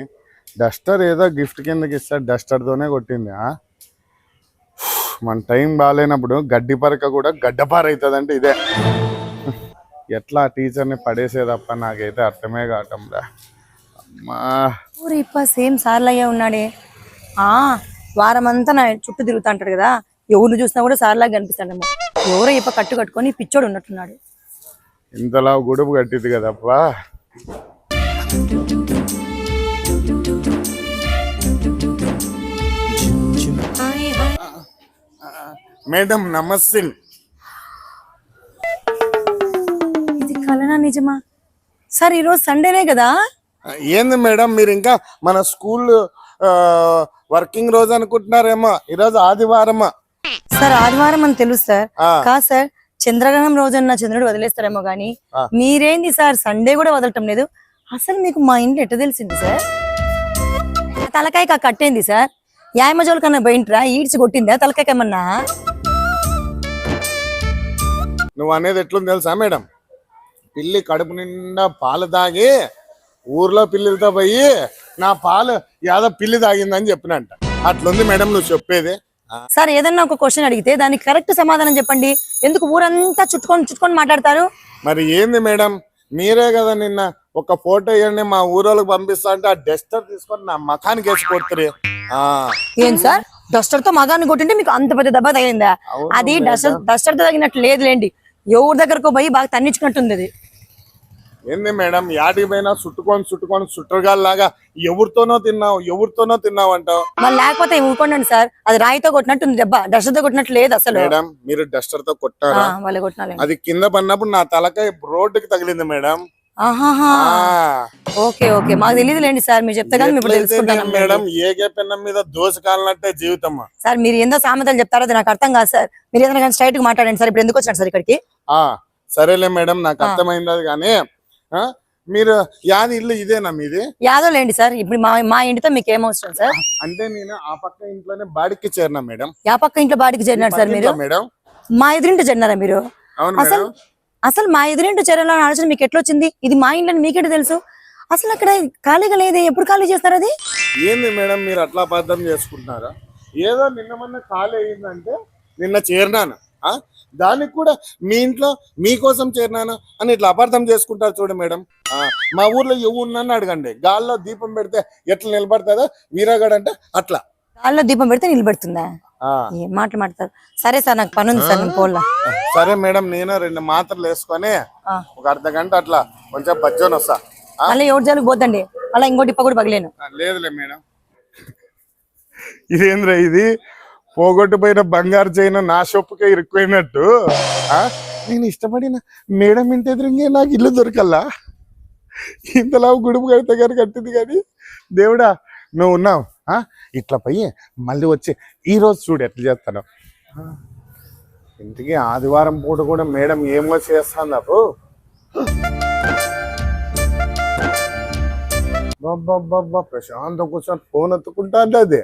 డస్టర్ ఏదో గిఫ్ట్ కిందకి ఇస్తాడు, డస్టర్తోనే కొట్టింది. మన టైం బాగాలేనప్పుడు గడ్డి పరక కూడా గడ్డపారైతుందంటే ఇదే. ఎట్లా ఆ టీచర్ని పడేసేదప్ప నాకైతే అర్థమే కావటంలా. అమ్మా ఇప్ప సేమ్ సార్లయ్యా ఉన్నాడే. వారం అంతా నా చుట్టూ తిరుగుతా అంటాడు కదా. ఎవరు చూసినా కూడా సార్లాగా కనిపిస్తాడేమో. ఎవరో ఇప్ప కట్టుకొని పిచ్చోడు ఉన్నట్టున్నాడు. ఇంతలా గుడుపు కట్టింది కదప్పా. మేడం నమస్తే. ఇది కలనా నిజమా? సార్ ఈరోజు సండేనే కదా. ఏంది మేడం మీరు ఇంకా మన స్కూల్ వర్కింగ్ రోజు అనుకుంటున్నారేమో. ఈరోజు ఆదివారమా? సార్ ఆదివారం అని తెలుసు సార్. కాదు సార్, చంద్రగ్రహణం రోజన్న చంద్రుడు వదిలేస్తారేమో గానీ మీరేంది సార్ సండే కూడా వదలటం లేదు. అసలు మీకు మా ఇంట్లో ఎట్ట తెలిసింది సార్? తలకాయ కట్టేంది సార్? యాయమజోల కన్నా బయటరా ఈడ్చి కొట్టిందా తలకాయకేమన్నా? నువ్వు అనేది ఎట్లుంది తెలుసా మేడం? పిల్లి కడుపు నిండా పాలు తాగి ఊర్లో పిల్లితో పోయి నా పాలు యాదో పిల్లి తాగిందని చెప్పినంట. అట్లుంది మేడం నువ్వు చెప్పేది. సార్ ఏదన్నా ఒక క్వశ్చన్ అడిగితే దానికి కరెక్ట్ సమాధానం చెప్పండి. ఎందుకు ఊరంతా చుట్టుకొని మాట్లాడతారు? మరి ఏంది మేడం, మీరే కదా నిన్న ఒక ఫోటో ఇవ్వండి మా ఊరోళ్ళకి పంపిస్తా అంటే ఆ డస్టర్ తీసుకొని నా మకానికి వేసి కొడుతురి. ఏం సార్ డస్టర్ తో మగాన్ని కొట్టింటే మీకు అంత పెద్ద దెబ్బ తగిలిందా? అది డస్టర్ తో తగినట్లు లేదులేండి, ఎవరి దగ్గరకు పోయి బాగా తన్నించుకున్నట్టుంది అది. ఏంది మేడం యాడికి పోయినా చుట్టుకొని చుట్టగాల్లాగా ఎవరితోనో తిన్నావు అంటావు. మరి లేకపోతే ఊరుకోండి సార్, అది రాయితో కొట్టినట్టుంది దెబ్బ, డస్టర్ తో కొట్టినట్టు లేదు అసలు. మేడం మీరు డస్టర్ తో కొట్టారా? వాళ్ళే కొట్టినాలి. అది కింద పడినప్పుడు నా తలకాయ రోడ్డుకి తగిలింది మేడం. ఆహాహా ఓకే ఓకే, మాకు తెలియదులేండి సార్, మీరు చెప్తే కానీ ఇప్పుడు తెలుసుకుంటాను. మేడం ఏకే పెన్నం మీద దోశ కాలనట్టే జీవితమ్మా. సార్ మీరు ఏందో సామెతలు చెప్తారో అది నాకు అర్థం కాదు సార్, మీరు ఏదైనా కానీ స్ట్రైట్ గా మాట్లాడండి సార్. ఇప్పుడు ఎందుకు వచ్చాడు సార్ ఇక్కడికి? సరేలే మేడం నాకు అర్థమైంది అది కానీ మీరు యాది ఇల్లు ఇదేనా మీది? యాదో లేండి సార్, ఇప్పుడు మా ఇంటితో మీకు ఏం అవసరం సార్? అంటే నేను ఆ పక్క ఇంట్లోనే బాడికి చేరినా మేడం. యా పక్క ఇంట్లో బాడికి చేరినాడు సార్ మీరు? మేడం మా ఎదురింటి చేరినారా మీరు? అవును మేడం. అసలు మా ఎదురింటి చేరాలని ఆలోచన మీకు ఎట్లా వచ్చింది? ఇది మా ఇంట్లో మీకేంటి తెలుసు? అసలు అక్కడ ఖాళీగా లేదు, ఎప్పుడు ఖాళీ చేస్తారు అది? ఏంది మేడం మీరు అట్లా అబద్ధం చేసుకుంటున్నారా? ఏదో నిన్న మొన్న ఖాళీ అయ్యిందంటే నిన్న చేరినాను, దానికి కూడా మీ ఇంట్లో మీకోసం చేరినాను అని ఇట్లా అపార్థం చేసుకుంటారు చూడు మేడం. మా ఊర్లో ఎవరున్నాను అడగండి, గాల్లో దీపం పెడితే ఎట్లా నిలబడుతుందో వీరగాడు అంటే అట్లా. గాల్లో దీపం పెడితే నిలబెడుతుందా? ఏం మాటలు మాట్లాడతారు. సరే సార్ నాకు పని ఉంది సార్, నేను పోలా. సరే మేడం నేను 2 మాత్రలు వేసుకొని ఒక అర్ధ గంట అట్లా కొంచెం బజ్జోని వస్తా. అలా ఎవరి జోలికి పోద్దండి, అలా ఇంకోటి ఇప్ప కూడా పగలేను. లేదులే మేడం. ఇదేంద్రా ఇది పోగొట్టుపోయిన బంగారు చైన నా షొప్పుకే ఇరుక్కుపోయినట్టు. నేను ఇష్టపడిన మేడం ఇంటి ఎదురుగా నాకు ఇల్లు దొరకల్లా, ఇంతలా గుడుపు కడితే గారు కట్టింది కానీ దేవుడా నువ్వు ఉన్నావు. ఇట్లా పోయి మళ్ళీ వచ్చి ఈరోజు చూడు ఎట్లా చేస్తాను. ఇంటికి ఆదివారం పూట కూడా మేడం ఏమో చేస్తాను నాకు. బాబా ప్రశాంతం కూర్చొని ఫోన్ ఎత్తుకుంటా అంటే అదే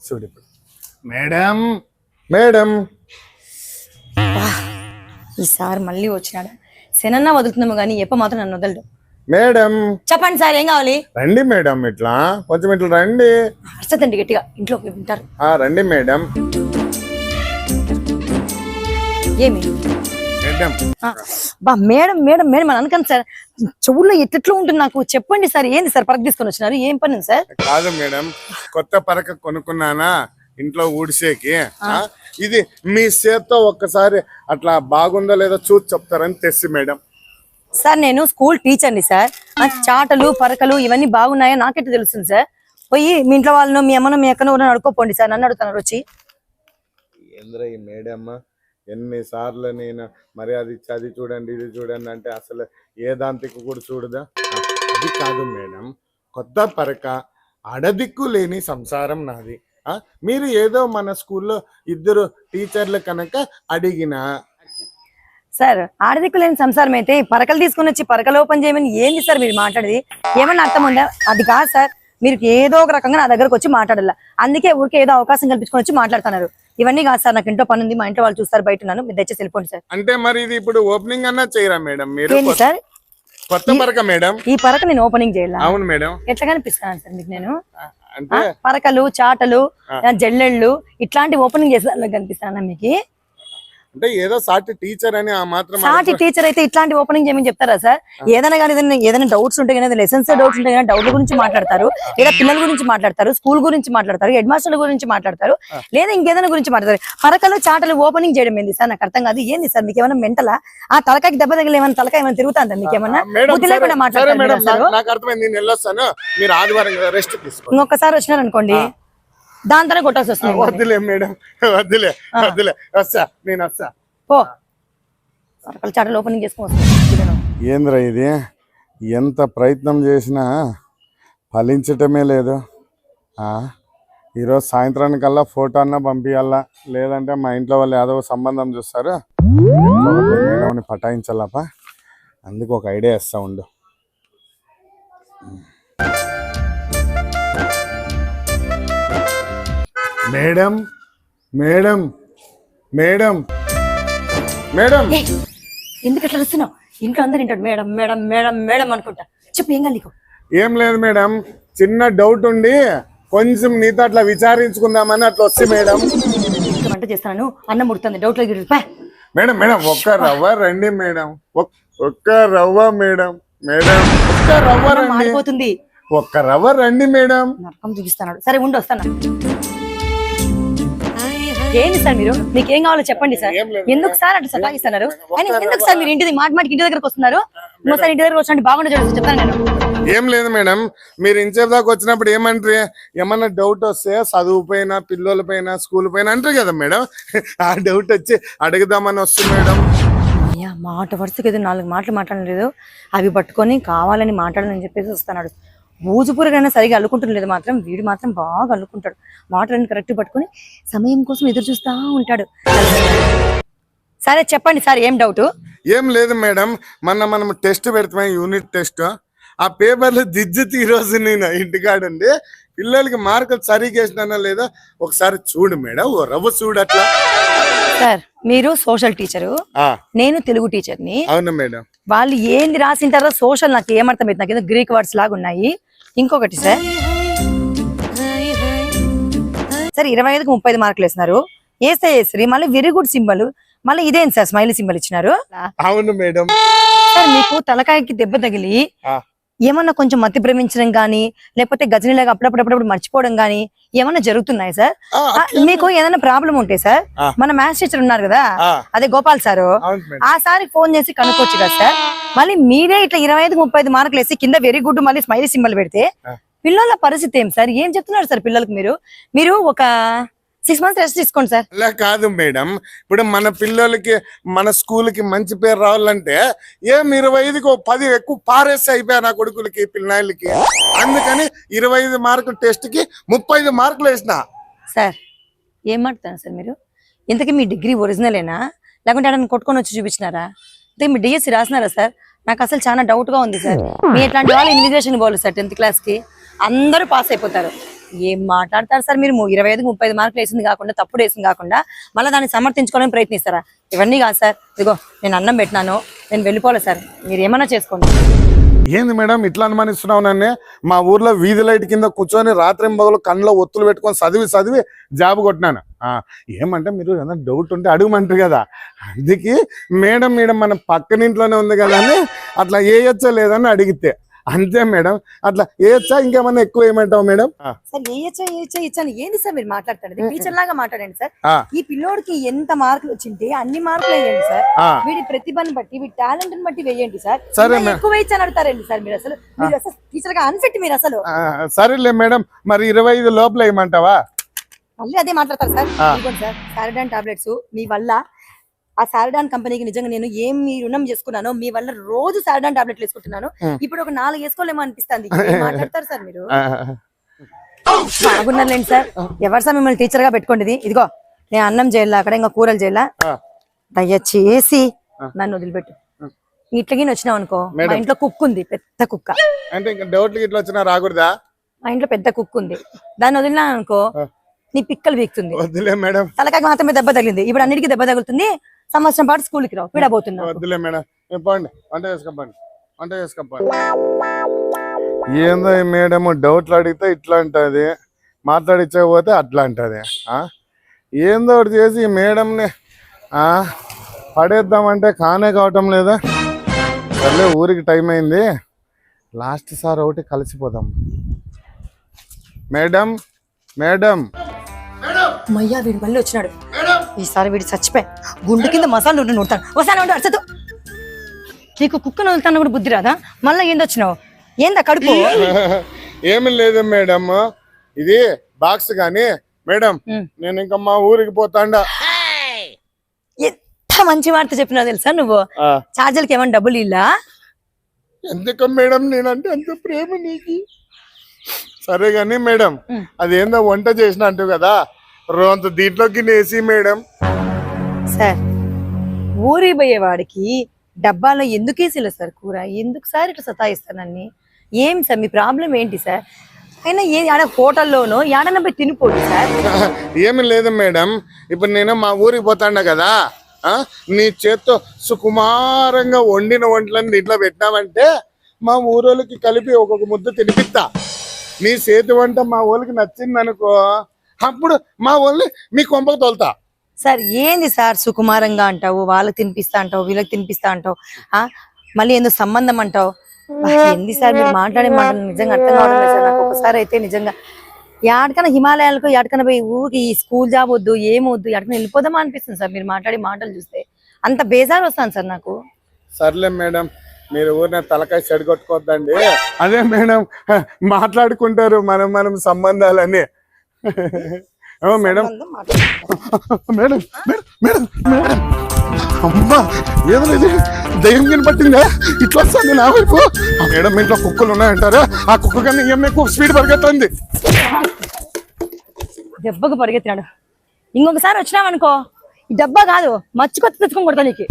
చూడు ఇప్పుడు మేడం మేడం. ఈసారి మళ్ళీ వచ్చినాడా? శనన్నా వదులుతున్నాము కానీ ఎప్ప మాత్రం నన్ను వదలడు. మేడం చెప్పండి సార్ ఏం కావాలి? రండి మేడం, ఇట్లా కొంచెం ఇట్లా రండి. అర్చతండి గట్టిగా, ఇంట్లో వింటారు. రండి మేడం. ఏమి మేడం మేడం మేడం మేడం అని అనుకోండి సార్, చెవుల్లో ఎట్లా ఉంటుంది నాకు చెప్పండి సార్. ఏంది సార్ పరక తీసుకొని వచ్చినారు, ఏం పని ఉంది సార్? కాదు మేడం, కొత్త పరక కొనుక్కున్నానా ఇంట్లో ఊడిసేకి. ఇది మీ చేత్తో ఒక్కసారి అట్లా బాగుందో లేదో చూసి చెప్తారని తెచ్చి మేడం. సార్ నేను స్కూల్ టీచర్ని సార్, చాటలు పరకలు ఇవన్నీ బాగున్నాయో నాకెట్లా తెలుస్తుంది సార్? పోయి మీ ఇంట్లో వాళ్ళను మీ అమ్మను మీ అక్కను అడుకోపోండి సార్, నన్ను అడుగుతున్నారు వచ్చి. ఏంద్రా ఈ మేడం ఎన్నిసార్లు నేను మరి అది చది చూడండి ఇది చూడండి అంటే అసలు ఏ దాంతికి కూడా చూడదా. అది కాదు మేడం, కొత్త పరక అడదిక్కు లేని సంసారం నాది. మీరు ఏదో మన స్కూల్లో 2 టీచర్లు కనుక అడిగినా సార్ ఆడదిక్కు లేని సంసారం అయితే పరకలు తీసుకుని వచ్చి పరకలు ఓపెన్ చేయమని ఏంది సార్ మీరు మాట్లాడేది? ఏమన్నా అర్థం ఉందా? అది కాదు సార్, మీరు ఏదో ఒక రకంగా నా దగ్గరకు వచ్చి మాట్లాడాల, అందుకే ఊరికే ఏదో అవకాశం కల్పించుకొని వచ్చి మాట్లాడుతున్నారు. ఇవన్నీ కాదు సార్, నాకు ఇంట్లో పని ఉంది, మా ఇంట్లో వాళ్ళు చూస్తారు, బయట ఉన్నాను, మీరు దయచేసి వెళ్ళిపోండి సార్. అంటే మరి ఇది ఇప్పుడు ఓపెనింగ్ అన్నా చేయరా మేడం మీరు? ఏంటి సార్ కొత్త పరక మేడం? ఈ పరక నేను ఓపెనింగ్ చేయాలి? అవును మేడం. ఎట్లా కనిపిస్తాను సార్ మీకు నేను? అంటే పరకలు చాటలు జల్లెళ్ళు ఇట్లాంటి ఓపెనింగ్ చేసేదాన్ని కనిపిస్తాను మీకు? అంటే ఏదో సాటి టీచర్ అని ఆ మాత్రం. సాటి టీచర్ అయితే ఇట్లాంటి ఓపెనింగ్ చేయమని చెప్తారా సార్? ఏదైనా కానీ ఏదైనా డౌట్స్ ఉంటే కానీ లెసన్స్ డౌట్స్ ఉంటే కానీ డౌట్ల గురించి మాట్లాడతారు, లేదా పిల్లల గురించి మాట్లాడతారు, స్కూల్ గురించి మాట్లాడతారు, హెడ్ మాస్టర్ల గురించి మాట్లాడతారు, లేదా ఇంకేదైనా గురించి మాట్లాడతారు. పరకలు చాటలు ఓపెనింగ్ చేయడం ఏంది సార్? నాకు అర్థం కాదు. ఏంది సార్ మీకు ఏమైనా మెంటలా? ఆ తలకాయకి దెబ్బ తగిలి ఏమైనా తలకాయ ఏమైనా తిరుగుతుందా మీకు? ఏమన్నా బుద్ధి లేకుండా మాట్లాడతారు. మీరు ఆదివారం రెస్ట్ తీసుకోండి. ఇంకొకసారి వచ్చినారనుకోండి దాంతోనే కొట్టాల్సి వస్తుంది. వద్దులే మేడం, వద్దులే వద్దులే, వస్తా నేను వస్తా. పో పరకలు చాటలు ఓపెనింగ్ చేసుకొని వస్తాను. ఏంద్రా ఇది, ఎంత ప్రయత్నం చేసినా ఫలించటమే లేదు. ఈరోజు సాయంత్రానికల్లా ఫోటో అన్నా పంపించాలా, లేదంటే మా ఇంట్లో వాళ్ళు ఏదో సంబంధం చూస్తారు, మేడంని పటాయించాలప. అందుకు ఒక ఐడియా ఇస్తా ఉండు. Madam madam madam madam. ఎందుకు అట్లా వస్తున్నావు? ఇంట్లో అందరు వింటాడు మేడం మేడం మేడం మేడం అనుకుంటా. చెప్పు ఏం కాదు నీకు? ఏం లేదు మేడం, చిన్న డౌట్ ఉండి కొంచెం నీతో అట్లా విచారించుకుందామని అట్లా వస్తే మేడం. వంట చేస్తాను, అన్నం ఉడుతుంది, డౌట్ లో మేడం మేడం ఒక్క రవ్వ రండి మేడం, ఒక్క రవ్వ మేడం, మేడం ఒక్క రవ్వ రండి, మాడిపోతుంది. ఒక్క రవ్వ రండి మేడం. నరకం చూపిస్తున్నాడు. సరే ఉండి వస్తాను. ఏంటి సార్ మీరు, మీకేం కావాలో చెప్పండి సార్. ఎందుకు సార్ అటు సతాగిస్తున్నారు? ఆయన ఎందుకు సార్ మీరు మాటికి ఇంటి దగ్గరకు వస్తున్నారు? ఇంకోసారి ఇంటి దగ్గరకు వచ్చినట్టు బాగుండదు చూడండి చెప్తాను నేను. ఏం లేదు మేడం, మీరు ఇంచేపు దాకా వచ్చినప్పుడు ఏమంటారు, ఏమన్నా డౌట్ వస్తే చదువు పైన పిల్లల పైన స్కూల్ పైన అంటారు కదా మేడం. ఆ డౌట్ వచ్చి అడుగుదామని వస్తుంది మేడం. అయ్యా మాట వరుసకి ఏదో 4 మాటలు మాట్లాడలేదు, అవి పట్టుకొని కావాలని మాట్లాడని చెప్పేసి వస్తున్నాడు. భూజుపూరగైనా సరిగా అల్లుకుంటలేదు మాత్రం, వీడు మాత్రం బాగా అల్లుకుంటాడు. మాటలను కరెక్ట్ పట్టుకొని సమయం కోసం ఎదురు చూస్తా ఉంటాడు. సరే చెప్పండి సార్, ఏం డౌట్? ఏం లేదు మేడం, మనం టెస్ట్ పెడతాం, యూనిట్ టెస్ట్. ఆ పేపర్లు దిద్దుతీ ఈరోజు నేను ఇంటికాడండి పిల్లలకి మార్కులు సరిగా వేసినా లేదా ఒకసారి చూడు మేడం, ఓ రవ్వ చూడు అట్లా. సార్ మీరు సోషల్ టీచరు, ఆ, నేను తెలుగు టీచర్ని. అవును మేడం. వాళ్ళు ఏంది రాసింటారో సోషల్ నాకు ఏమర్థమైంది, నాకు ఏదో గ్రీక్ వర్డ్స్ లాగా ఉన్నాయి. ఇంకొకటి సార్, 25కి 35 మార్కులు వేస్తున్నారు, వేస్తే మళ్ళీ వెరీ గుడ్ సింబల్, మళ్ళీ ఇదేంటి సార్ స్మైలీ సింబల్ ఇచ్చినారు? అవును మేడం. సార్ మీకు తలకాయకి దెబ్బ తగిలి ఏమన్నా కొంచెం మతి భ్రమించడం గానీ, లేకపోతే గజనిలాగా అప్పుడప్పుడు మర్చిపోవడం గానీ ఏమన్నా జరుగుతున్నాయి సార్? మీకు ఏదైనా ప్రాబ్లం ఉంటే సార్, మన మ్యాథ్స్ టీచర్ ఉన్నారు కదా, అదే గోపాల్ సారు, ఆ సార్కి ఫోన్ చేసి కనుక్కోవచ్చు కదా సార్. మళ్ళీ మీరే ఇట్లా 25కి 35 మార్కులు వేసి కింద వెరీ గుడ్ మళ్ళీ స్మైలీ సింబల్ పెడితే పిల్లల పరిస్థితి ఏం సార్? ఏం చెప్తున్నారు సార్ పిల్లలకు? మీరు ఒక 6 months రెస్ట్ తీసుకోండి సార్. అలా కాదు మేడం, ఇప్పుడు మన పిల్లలకి మన స్కూల్ కి మంచి పేరు రావాలంటే 25కి 10 ఎక్కువ పారేస్తే అయిపోయా నా కొడుకులకి పిల్లలకి. అందుకని 25 మార్కుల టెస్ట్ కి 35 మార్కులు వేసిన. సార్ ఏం మాట్లాడుతున్నారు సార్ మీరు? ఇంతకీ మీ డిగ్రీ ఒరిజినలేనా, లేకుంటే ఆయన కొట్టుకొని వచ్చి చూపించినారా? ఇంతకీ మీ డిఎస్సి రాసినారా సార్? నాకు అసలు చాలా డౌట్ గా ఉంది సార్. మీ ఇట్లాంటి వాళ్ళు ఇన్విజిలేషన్ పోవాలి సార్ 10th class కి, అందరూ పాస్ అయిపోతారు. ఏం మాట్లాడతారు సార్ మీరు? 25కి 35 మార్కులు వేసింది కాకుండా, తప్పుడు వేసింది కాకుండా మళ్ళీ దాన్ని సమర్థించుకోవడానికి ప్రయత్నిస్తారా? ఇవన్నీ కాదు సార్. ఇదిగో నేను అన్నం పెట్టినాను, నేను వెళ్ళిపోలే సార్, మీరు ఏమన్నా చేసుకోండి. ఏంది మేడం ఇట్లా అనుమానిస్తున్నావు నన్ను? మా ఊర్లో వీధి లైట్ కింద కూర్చొని రాత్రింబగలు కళ్ళలో ఒత్తులు పెట్టుకొని చదివి జాబ్ కొట్టినాను. ఏమంటే మీరు ఏదైనా డౌట్ ఉంటే అడుగుమంటారు కదా, అందుకే మేడం మన పక్కనింట్లోనే ఉంది కదా అని అట్లా వేయచ్చా లేదని అడిగితే అంతే మేడం. అట్లా వేయచ్చా ఇంకేమన్నా ఎక్కువ ఏమంటావు మేడం? సార్ ఏయచ్చా ఏంది సార్ మీరు మాట్లాడతారు? టీచర్ లాగా మాట్లాడండి సార్. ఈ పిల్లోడికి ఎంత మార్కులు వచ్చింటే అన్ని మార్కులు వేయండి సార్. వీడి ప్రతిభను బట్టి, వీడి టాలెంట్ బట్టి వేయండి సార్. సరే ఎక్కువ వేయచ్చు అని అడుగుతారండి సార్ మీరు? అసలు టీచర్ గా అన్ఫిట్ మీరు అసలు. సరేలే మేడం, మరి 25 లోపల వేయమంటావా? మళ్ళీ అదే మాట్లాడతారు సార్. సార్ సారిడాన్ టాబ్లెట్స్ మీ వల్ల, ఆ సారిడాన్ కంపెనీకి నిజంగా నేను ఏమి రుణం చేసుకున్నానో, మీ వల్ల రోజు సారిడాన్ టాబ్లెట్లు వేసుకుంటున్నాను. ఇప్పుడు ఒక 4 వేసుకోలేమో అనిపిస్తుంది. మాట్లాడతారు సార్ మీరు? బాగున్నారులేండి సార్. ఎవరు సార్ మిమ్మల్ని టీచర్ గా పెట్టుకోండి? ఇదిగో నేను అన్నం చేయాలా, అక్కడ ఇంకా కూరలు చేయాలా, దయచేసి నన్ను వదిలిపెట్టు. ఇట్లకి వచ్చినావు అనుకో, మా ఇంట్లో కుక్ ఉంది, పెద్ద కుక్క. అంటే ఇంకా డౌట్లు ఇట్లా వచ్చినా రాకూడదా? మా ఇంట్లో పెద్ద కుక్ ఉంది, దాన్ని వదిలినా అనుకో నీ పిక్కలు వీక్తుంది. వద్దులే మేడం, తలకాయకి మాత్రమే దెబ్బ తగిలింది, ఇప్పుడు అన్నిటికీ దెబ్బ తగులుతుంది. సంవత్సరం పాటు స్కూల్కి రావు, పీడబోతున్నా. వద్దులే మేడం, పోండి వంట చేసుకోండి. ఏందో ఈ మేడం డౌట్లు అడిగితే ఇట్లా అంటది, మాట్లాడిచ్చకపోతే అట్లా అంటది. ఏందో ఒకటి చేసి ఈ మేడంని పడేద్దామంటే కానే కావటం లేదా. సర్లే ఊరికి టైం అయింది, లాస్ట్ సార్ ఒకటి కలిసిపోదాం. మేడం మయ్యా వీడు మళ్ళీ వచ్చినాడు. ఈసారి వీడు చచ్చిపోయి గుండె కింద మసాలా నూనె నూడతాను. వస్తాను అర్చదు, నీకు కుక్కను వదులుతాను కూడా బుద్ధి రాదా? మళ్ళీ ఏందొచ్చినావు? ఏందా కడుపు? ఏమి లేదు మేడం, ఇది బాక్స్ గాని మేడం నేను ఇంకా మా ఊరికి పోతాండా. ఎంత మంచి వార్త చెప్పినావు తెలుసా నువ్వు? చార్జర్కి ఏమన్నా డబ్బులు ఇల్లా? ఎందుకు మేడం నేనంటే అంత ప్రేమ నీకు. సరే గాని మేడం, అదేందో వంట చేసిన అంటూ కదా, రోంత దీంట్లోకి నేసి మేడం. సార్ ఊరి పోయేవాడికి డబ్బాలో ఎందుకు వేసిలే సార్ కూర? ఎందుకు సార్ ఇట్లా సతాయిస్తానని? ఏం సార్ మీ ప్రాబ్లం ఏంటి సార్? అయినా ఏ ఆడ హోటల్లోనో ఏడన్నా పోయి తినిపోదు సార్. ఏమి లేదు మేడం, ఇప్పుడు నేను మా ఊరికి పోతాండా కదా, నీ చేత్తో సుకుమారంగా వండిన వంటలను దీంట్లో పెట్టినామంటే మా ఊరోళ్ళకి కలిపి ఒక్కొక్క ముద్ద తినిపిస్తా. నీ చేతి వంట మా ఊళ్ళకి నచ్చింది అనుకో, అప్పుడు మా ఊళ్ళని మీ కొంపకు తోలుతా. సార్ ఏంది సార్ సుకుమారంగా అంటావు, వాళ్ళకి తినిపిస్తా అంటావు, వీళ్ళకి తినిపిస్తా అంటావు, మళ్ళీ ఏందో సంబంధం అంటావు. ఏంది సార్ మీరు మాట్లాడే మాటలు నిజంగా అర్థం కావడం లేదు సార్ నాకు. ఒకసారి అయితే నిజంగా ఎక్కడికైనా హిమాలయాలకు ఎక్కడికైనా పోయి ఊరికి ఈ స్కూల్ జాబ్ వద్దు ఏమొద్దు ఎక్కడికైనా వెళ్ళిపోదామా అనిపిస్తుంది సార్ మీరు మాట్లాడే మాటలు చూస్తే. అంత బేజారు వస్తాను సార్ నాకు. సర్లే మేడం, మీరు ఊరిన తలకాయ చెడగొట్టుకోవద్దండి. అదే మేడం, మాట్లాడుకుంటారు మనం సంబంధాలని. ఏమో madam. Madam madam madam madam అమ్మా, ఏదో ఇది దయ్యం కింద పట్టిందా? ఇట్లా వస్తుంది నా వైపు. మేడం ఇంట్లో కుక్కలు ఉన్నాయంటారా? ఆ కుక్క కన్నా ఏం ఎక్కువ స్పీడ్ పరిగెత్తుంది. దెబ్బకు పరిగెత్తినాడు. ఇంకొకసారి వచ్చినావనుకో ఈ డబ్బా కాదు మచ్చి కొత్త తెచ్చుకొని కొడతా నీకు.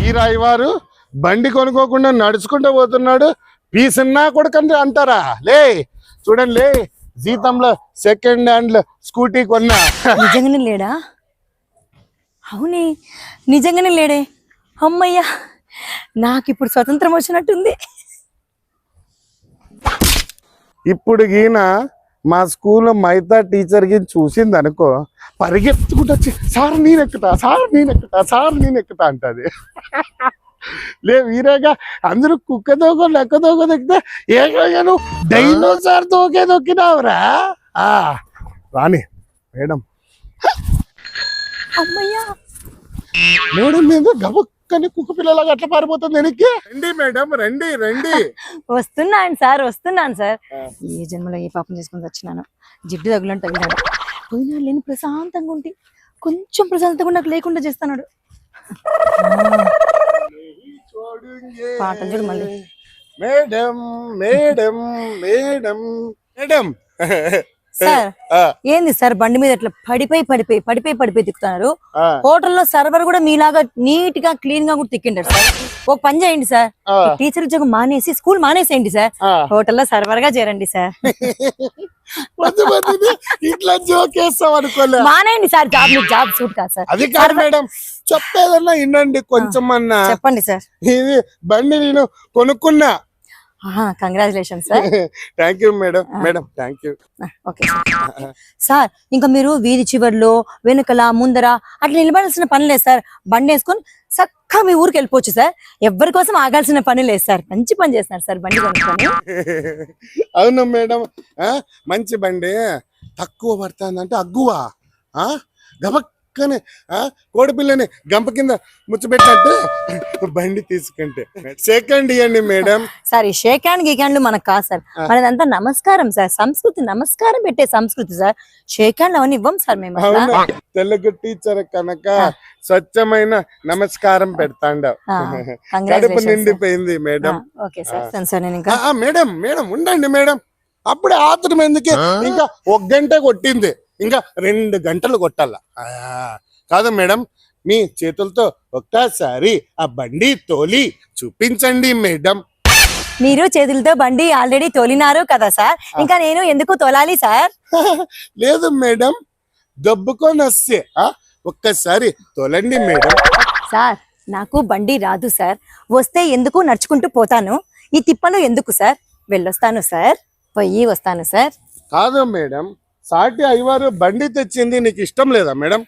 ఈ రాయివారు బండి కొనుక్కోకుండా నడుచుకుంటూ పోతున్నాడు. పీసన్నా కొడుకంటే అంటారా? లే చూడండి, లే జీతంలో సెకండ్ హ్యాండ్ స్కూటీ కొన్నా. నిజంగానే లేడా? అవునే, నిజంగానే లేడే. అమ్మయ్యా, నాకు ఇప్పుడు స్వతంత్రం వచ్చినట్టుంది. ఇప్పుడు ఈయన మా స్కూల్లో మైతా టీచర్కి చూసింది అనుకో, పరిగెత్తుకుంటూ వచ్చి సార్ నేనెక్కుతా, సార్ నేనెక్కుతా, సార్ నేనెక్కుతా అంటది. లే వీరేగా అందరూ కుక్క తోకో లెక్క తోకో దొక్కితే ఏను డైనోసార్ తోకే దొక్కినావురా. రాని మేడం. అమ్మయ్యా, మేడం మీద గబక్కని కుక్క పిల్లలాగా అట్లా పారిపోతుంది వెనక్కి. రండి మేడం, రండి రండి. వస్తున్నాను సార్, వస్తున్నాను సార్. ఏ జన్మలో ఏ పాపం చేసుకుని వచ్చినాను. జిడ్డు తగులని తగినాడు. పోయినా లేని ప్రశాంతంగా ఉంటే కొంచెం ప్రశాంతంగా నాకు లేకుండా చేస్తున్నాడు. పాటలు చూడు మళ్ళీ. Madam madam madam madam. Sir ఏంది సార్ బండి మీద ఇట్లా పడిపోయి తిక్కుతున్నారు? హోటల్లో సర్వర్ కూడా మీలాగా నీట్ గా క్లీన్ గా కూడా తిక్కింటారు సార్. ఒక పని చేయండి సార్, టీచర్ ఉద్యోగం మానేసి స్కూల్ మానేసేయండి సార్, హోటల్లో సర్వర్ గా చేరండి సార్. ఇట్లా జోకేస్తాం అనుకోలే. మానేయండి సార్, జాబ్ సూట్ కాదు సార్. అది కాదు మేడం, చెప్పేదన్నా వినండి కొంచెం అన్నా. చెప్పండి సార్. ఇది బండి నేను కొనుక్కున్నా. Congratulation sir. Thank you madam. Madam thank you. Okay sir, ఇంకా మీరు వీధి చివర్లో వెనుకల ముందర అట్లా నిలబడాల్సిన పని లేదు సార్. బండి వేసుకొని చక్కగా మీ ఊరికి వెళ్ళిపోవచ్చు సార్. ఎవరి కోసం ఆగాల్సిన పని లేదు సార్. మంచి పని చేస్తున్నారు సార్ బండి కొనుక్కొని. అవును మేడం, మంచి బండి. తక్కువ పడుతుందంటే అగ్గువా గబక్కని కోడిపిల్లని గంప కింద ముచ్చబెట్టినట్టు బండి తీసుకుంటే షేక్ హ్యాండ్ ఇవ్వండి మేడం. సార్ ఈ షేక్ హ్యాండ్ గీక్ హ్యాండ్ మనకు కాదు సార్, మనదంతా నమస్కారం సార్. సంస్కృతి, నమస్కారం పెట్టే సంస్కృతి సార్. షేక్ హ్యాండ్ అవన్నీ ఇవ్వం సార్ మేము. తెలుగు టీచర్ కనుక స్వచ్ఛమైన నమస్కారం పెడతాండవు. కడుపు నిండిపోయింది మేడం. ఓకే సార్, సార్ నేను ఇంకా మేడం మేడం ఉండండి మేడం. అప్పుడే ఆత్రం ఎందుకే? ఇంకా 1 గంట కొట్టింది, ఇంకా 2 గంటలు కొట్టాల కాదు మేడం. మీ చేతులతో ఒక్కసారి ఆ బండి తోలి చూపించండి మేడం. మీరు చేతులతో బండి ఆల్రెడీ తోలినారు కదా సార్, ఇంకా నేను ఎందుకు తోలాలి సార్? లేదు మేడం, దబ్బుకొని వస్తే ఒక్కసారి తోలండి మేడం. సార్ నాకు బండి రాదు సార్, వస్తే ఎందుకు నడుచుకుంటూ పోతాను, ఈ తిప్పలు ఎందుకు సార్? వెళ్ళొస్తాను సార్, పోయి వస్తాను సార్. కాదు మేడం, సాటి అయ్యవారు బండి తెచ్చింది నీకు ఇష్టం లేదా మేడం?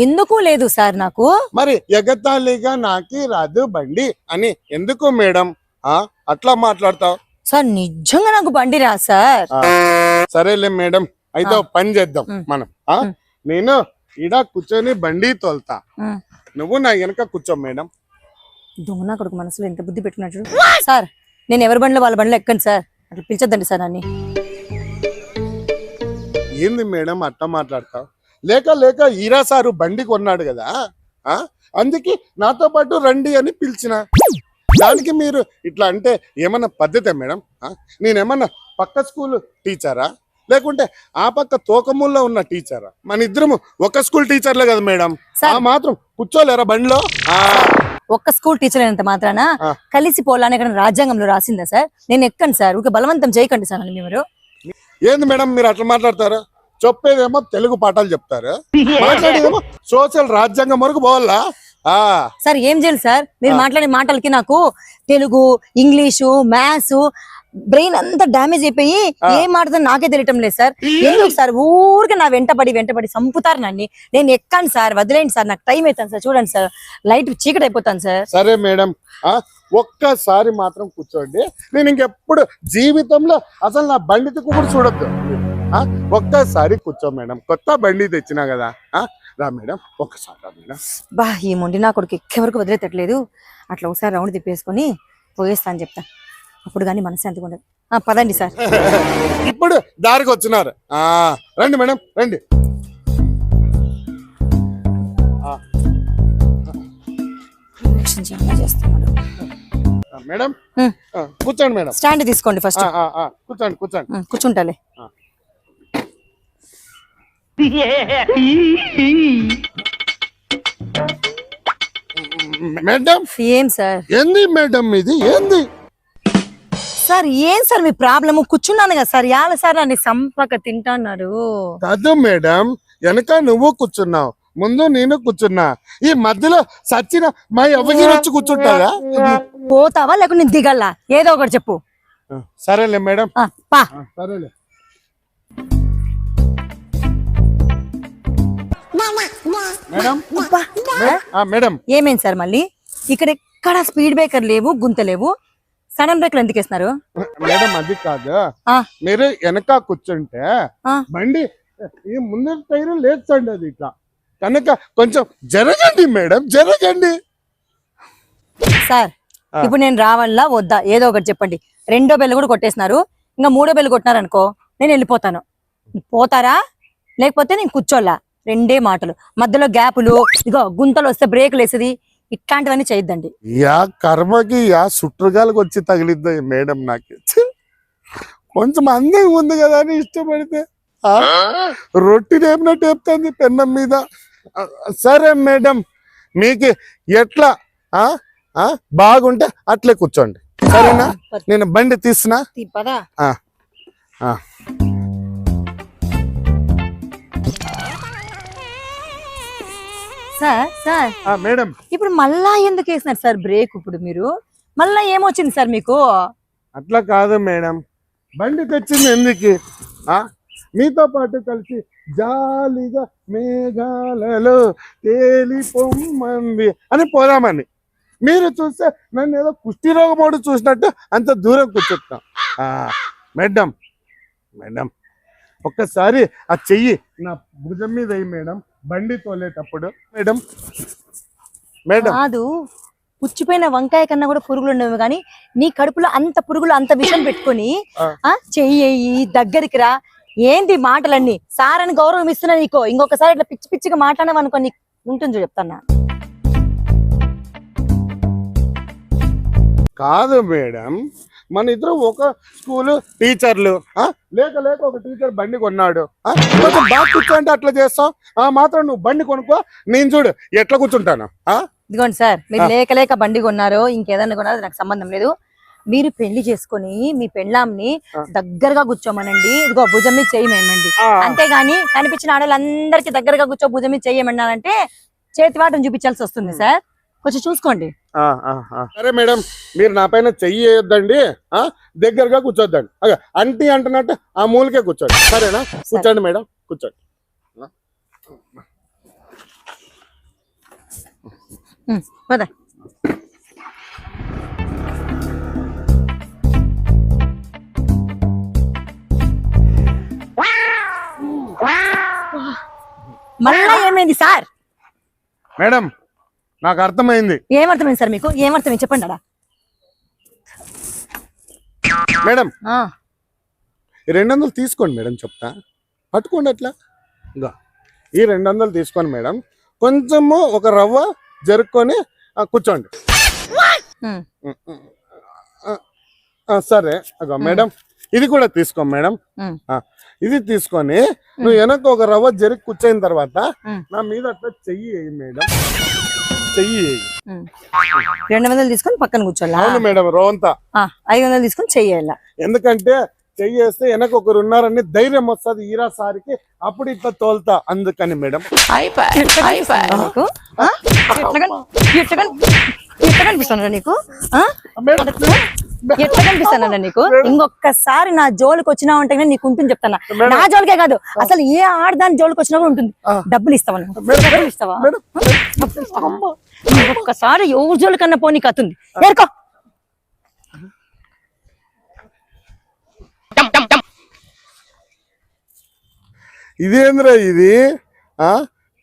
ఎందుకు లేదు సార్ నాకు. మరి ఎగతాళిగా నాకి రాదు బండి అని ఎందుకు మేడం అట్లా మాట్లాడతావు? సార్ నిజంగా నాకు బండి రా సార్. సరేలే మేడం, అయితే పని చేద్దాం మనం. నేను ఈడ కూర్చొని బండి తోలుతా, నువ్వు నా వెనక కూర్చో మేడం. దొంగ కొడుకు మనసులో ఎంత బుద్ధి పెట్టుకున్నట్టు. సార్ నేను ఎవరి బండిలో వాళ్ళ బండిలో ఎక్కండి సార్, అట్లా పిలిచొద్దండి సార్ నన్ను. ఏంది మేడం అట్లా మాట్లాడతావు? లేక ఈరా సారు బండి కొన్నాడు కదా, అందుకే నాతో పాటు రండి అని పిలిచిన. దానికి మీరు ఇట్లా అంటే ఏమన్నా పద్ధతే మేడం? నేనేమన్నా పక్క స్కూల్ టీచరా, లేకుంటే ఆ పక్క తోకముల్లో ఉన్న టీచరా? మన ఇద్దరము ఒక స్కూల్ టీచర్లే కదా మేడం, మాత్రం కూర్చోలేరా బండిలో? ఒక్క స్కూల్ టీచర్ అయినంత మాత్రాన కలిసి పోలానే ఇక్కడ రాజ్యాంగంలో రాసిందా సార్? నేను ఎక్కండి సార్, ఊరికే బలవంతం చేయకండి సార్ అని. మీరు ఏంది మేడం మీరు అట్లా మాట్లాడతారు? చెప్పేదేమో తెలుగు పాఠాలు చెప్తారు, మాట్లాడేదేమో సోషల్ రాజ్యాంగం వరకు పోవాలా? సార్ ఏం చేయాలి సార్ మీరు మాట్లాడే మాటలకి నాకు తెలుగు ఇంగ్లీషు మ్యాథ్స్ బ్రెయిన్ అంతా డ్యామేజ్ అయిపోయి ఏం మాట్లాడుతుందో నాకే తెలియటం లేదు సార్. ఎందుకు సార్ ఊరికే నా వెంటబడి సంపుతారు నన్ను. నేను ఎక్కాను సార్, వదిలేండి సార్, నాకు టైం అవుతాను సార్. చూడండి సార్ లైట్ చీకటి అయిపోతాను సార్. సరే మేడం, ఒక్కసారి మాత్రం కూర్చోండి. నేను ఇంకెప్పుడు జీవితంలో అసలు నా బండి తిక్కు కూడా చూడొద్దు. ఒక్కసారి కూర్చో మేడం, కొత్త బండి తెచ్చినా కదా. రా మేడం, ఒక్కసారి రా మేడం. బా ఈ మొండి నా కొడుకు ఎక్కే వరకు వదిలేటట్లేదు. అట్లా ఒకసారి రౌండ్ తిప్పేసుకొని పోయేస్తా అని చెప్తా, అప్పుడు కానీ మనసు ఎంతగా ఉండదు. పదండి సార్. ఇప్పుడు దారికి వచ్చినారు. రండి మేడం, రండి. మేడం కూర్చోండి మేడం. స్టాండ్ తీసుకోండి ఫస్ట్. కూర్చోండి కూర్చోండి. కూర్చుంటాలే. మేడం ఏం సార్? ఏంది మేడం ఇది? ఏంది సార్? ఏం సార్ మీ ప్రాబ్లమ్? కూర్చున్నాను కదా సార్, యాల సార్ నన్ను సంపక తింటున్నారు. కాదు మేడం, వెనక నువ్వు కూర్చున్నావు, ముందు నేను కూర్చున్నా, ఈ మధ్యలో సచ్చిన మా ఎవరి వచ్చి కూర్చుంటారా? పోతావా లేకుంటే నేను దిగల్లా? ఏదో ఒకటి చెప్పు. సరేలే మేడం. పా. సరేలే మేడం. మేడం ఏమైంది సార్ మళ్ళీ? ఇక్కడ ఎక్కడ స్పీడ్ బ్రేకర్ లేవు, గుంత లేవు, సడన్ బ్రేక్లు ఎందుకు వేస్తున్నారు? మేడం అది కాదు, మీరు వెనక కూర్చుంటే బండి ఈ ముందు టైర్ లేచండి, అది ఇట్లా కనుక కొంచెం జరగండి మేడం, జరగండి. సార్ ఇప్పుడు నేను రావాలా వద్దా? ఏదో ఒకటి చెప్పండి. రెండో బెల్లు కూడా కొట్టేసినారు, ఇంకా మూడో బెల్లు కొట్టినారనుకో నేను వెళ్ళిపోతాను. పోతారా లేకపోతే నేను కూర్చోలా? రెండే మాటలు. మధ్యలో గ్యాపులు, ఇగో గుంతలు వస్తే బ్రేకులు వేసేది, ఇట్లాంటివన్నీ చేయొద్దండి. యా కర్మకి యా సుట్రుగాలకు వచ్చి తగిలిద్ది మేడం. నాకు కొంచెం అందంగా ఉంది కదా అని ఇష్టపడితే రొట్టి టేపినట్టు చెప్తుంది పెన్నం మీద. సరే మేడం, మీకు ఎట్లా బాగుంటే అట్లే కూర్చోండి, సరేనా? నేను బండి తీసినా. సార్ సార్ మేడం ఇప్పుడు మళ్ళా ఎందుకు వేసినారు సార్ బ్రేక్? ఇప్పుడు మీరు మళ్ళా ఏమొచ్చింది సార్ మీకు? అట్లా కాదు మేడం, బండి తెచ్చింది ఎందుకు? మీతో పాటు కలిసి జాలిగా మేఘాలలో తేలిపొమ్మంది అని పోదామని. మీరు చూస్తే నన్ను ఏదో కుష్టి రోగమోడు చూసినట్టు అంత దూరం కూర్చుంటాం. మేడం మేడం ఒక్కసారి ఆ చెయ్యి నా భుజం మీద అయ్యి మేడం, బండి తోలేటప్పుడు. మేడం మేడం కాదు, పుచ్చిపోయిన వంకాయ కన్నా కూడా పురుగులు ఉండేవి, కానీ నీ కడుపులో అంత పురుగులు, అంత విషయం పెట్టుకొని చెయ్యి దగ్గరికి రా. ఏంటి మాటలన్నీ? సార్ అని గౌరవం ఇస్తున్నా నీకో, ఇంకొకసారి ఇట్లా పిచ్చి పిచ్చిగా మాట్లాడడం అనుకో నీకు ఉంటుంది చెప్తాన్నా. కాదు మేడం, మన ఇద్దరు ఒక స్కూలు టీచర్లు, లేక లేక ఒక టీచర్ బండి కొన్నాడు, కొంచెం బాగా కూర్చోంటే అట్లా చేస్తాం. మాత్రం నువ్వు బండి కొనుక్కో, నేను చూడు ఎట్లా కూర్చుంటాను. ఇదిగోండి సార్, మీరు లేక లేక బండి కొన్నారో ఇంకేదన్నా కొన్నారో నాకు సంబంధం లేదు. మీరు పెళ్లి చేసుకొని మీ పెళ్ళాంని దగ్గరగా కూర్చోమనండి, ఇదిగో భుజం మీద చేయమేమండి. అంతేగాని కనిపించిన ఆడవాళ్ళందరికీ దగ్గరగా కూర్చో భుజం మీద చేయమన్నారంటే చేతివాటం చూపించాల్సి వస్తుంది సార్, కొంచెం చూసుకోండి. సరే మేడం, మీరు నా పైన చెయ్యి వేయొద్దండి, దగ్గరగా కూర్చోద్దండి. అంటీ అంటున్నట్టు ఆ మూలకే కూర్చోండి, సరేనా? కూర్చోండి మేడం, కూర్చోండి. పద. మళ్ళా ఏమైంది సార్? మేడం నాకు అర్థమైంది. ఏమర్థమైంది సార్ మీకు? ఏమర్థమైంది చెప్పండి అడా. మేడం 200 తీసుకోండి మేడం, చెప్తా, పట్టుకోండి అట్లా. ఈ 200 తీసుకోండి మేడం, కొంచెము ఒక రవ్వ జరుపుకొని కూర్చోండి. సరే అగో మేడం, ఇది కూడా తీసుకో మేడం. ఇది తీసుకొని నువ్వు వెనక ఒక రవ్వ జరిగి కూర్చోయిన తర్వాత నా మీద అట్లా చెయ్యి వేయి మేడం, చెయ్యి వేయి. 200 తీసుకొని పక్కన కూర్చోాలి. అవును మేడం, రోంతా 500 తీసుకొని చెయ్యాల. ఎందుకంటే చెయ్యేస్తే వెనక ఒకరు ఉన్నారని ధైర్యం వస్తుంది ఈరా సారికి, అప్పుడు ఇట్లా తోలుతా అందుకని మేడం. నీకు ఆ? ఎట్లా కనిపిస్తాను నీకు ఆ? మేడం, ఎట్లా కనిపిస్తానన్నా నీకు? ఇంకొకసారి నా జోలికి వచ్చినా ఉంటే నీకు ఉంటుంది చెప్తాను. నా జోలికే కాదు, అసలు ఏ ఆడదాని జోలికి వచ్చినా కూడా ఉంటుంది. డబ్బులు ఇస్తావా నువ్వు? డబ్బులు ఇస్తావా? డబ్బులు ఇస్తావా? ఇంకొకసారి ఎవరి జోలికన్నా పోనీ కత్తుంది ఏరుకో. ఇదేంద్రా ఇది?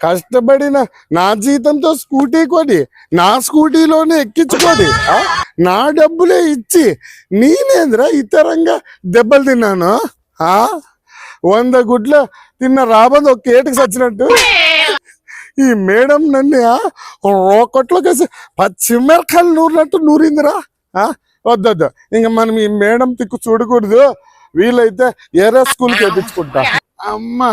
కష్టపడిన నా జీతంతో స్కూటీ కొని నా స్కూటీలోనే ఎక్కించుకొని నా డబ్బులే ఇచ్చి నేనేంద్రా ఇతరంగా దెబ్బలు తిన్నాను? 100 గుడ్ల తిన్న రాబంది ఒక కేటుకి చచ్చినట్టు ఈ మేడం నన్ను రోకట్లో కలిసి పచ్చిమిరకాయలు నూరినట్టు నూరిందిరా. వద్దొద్దు, ఇంకా మనం ఈ మేడం తిక్కు చూడకూడదు. వీలైతే ఏరే స్కూల్కి వేయించుకుంటా. అమ్మా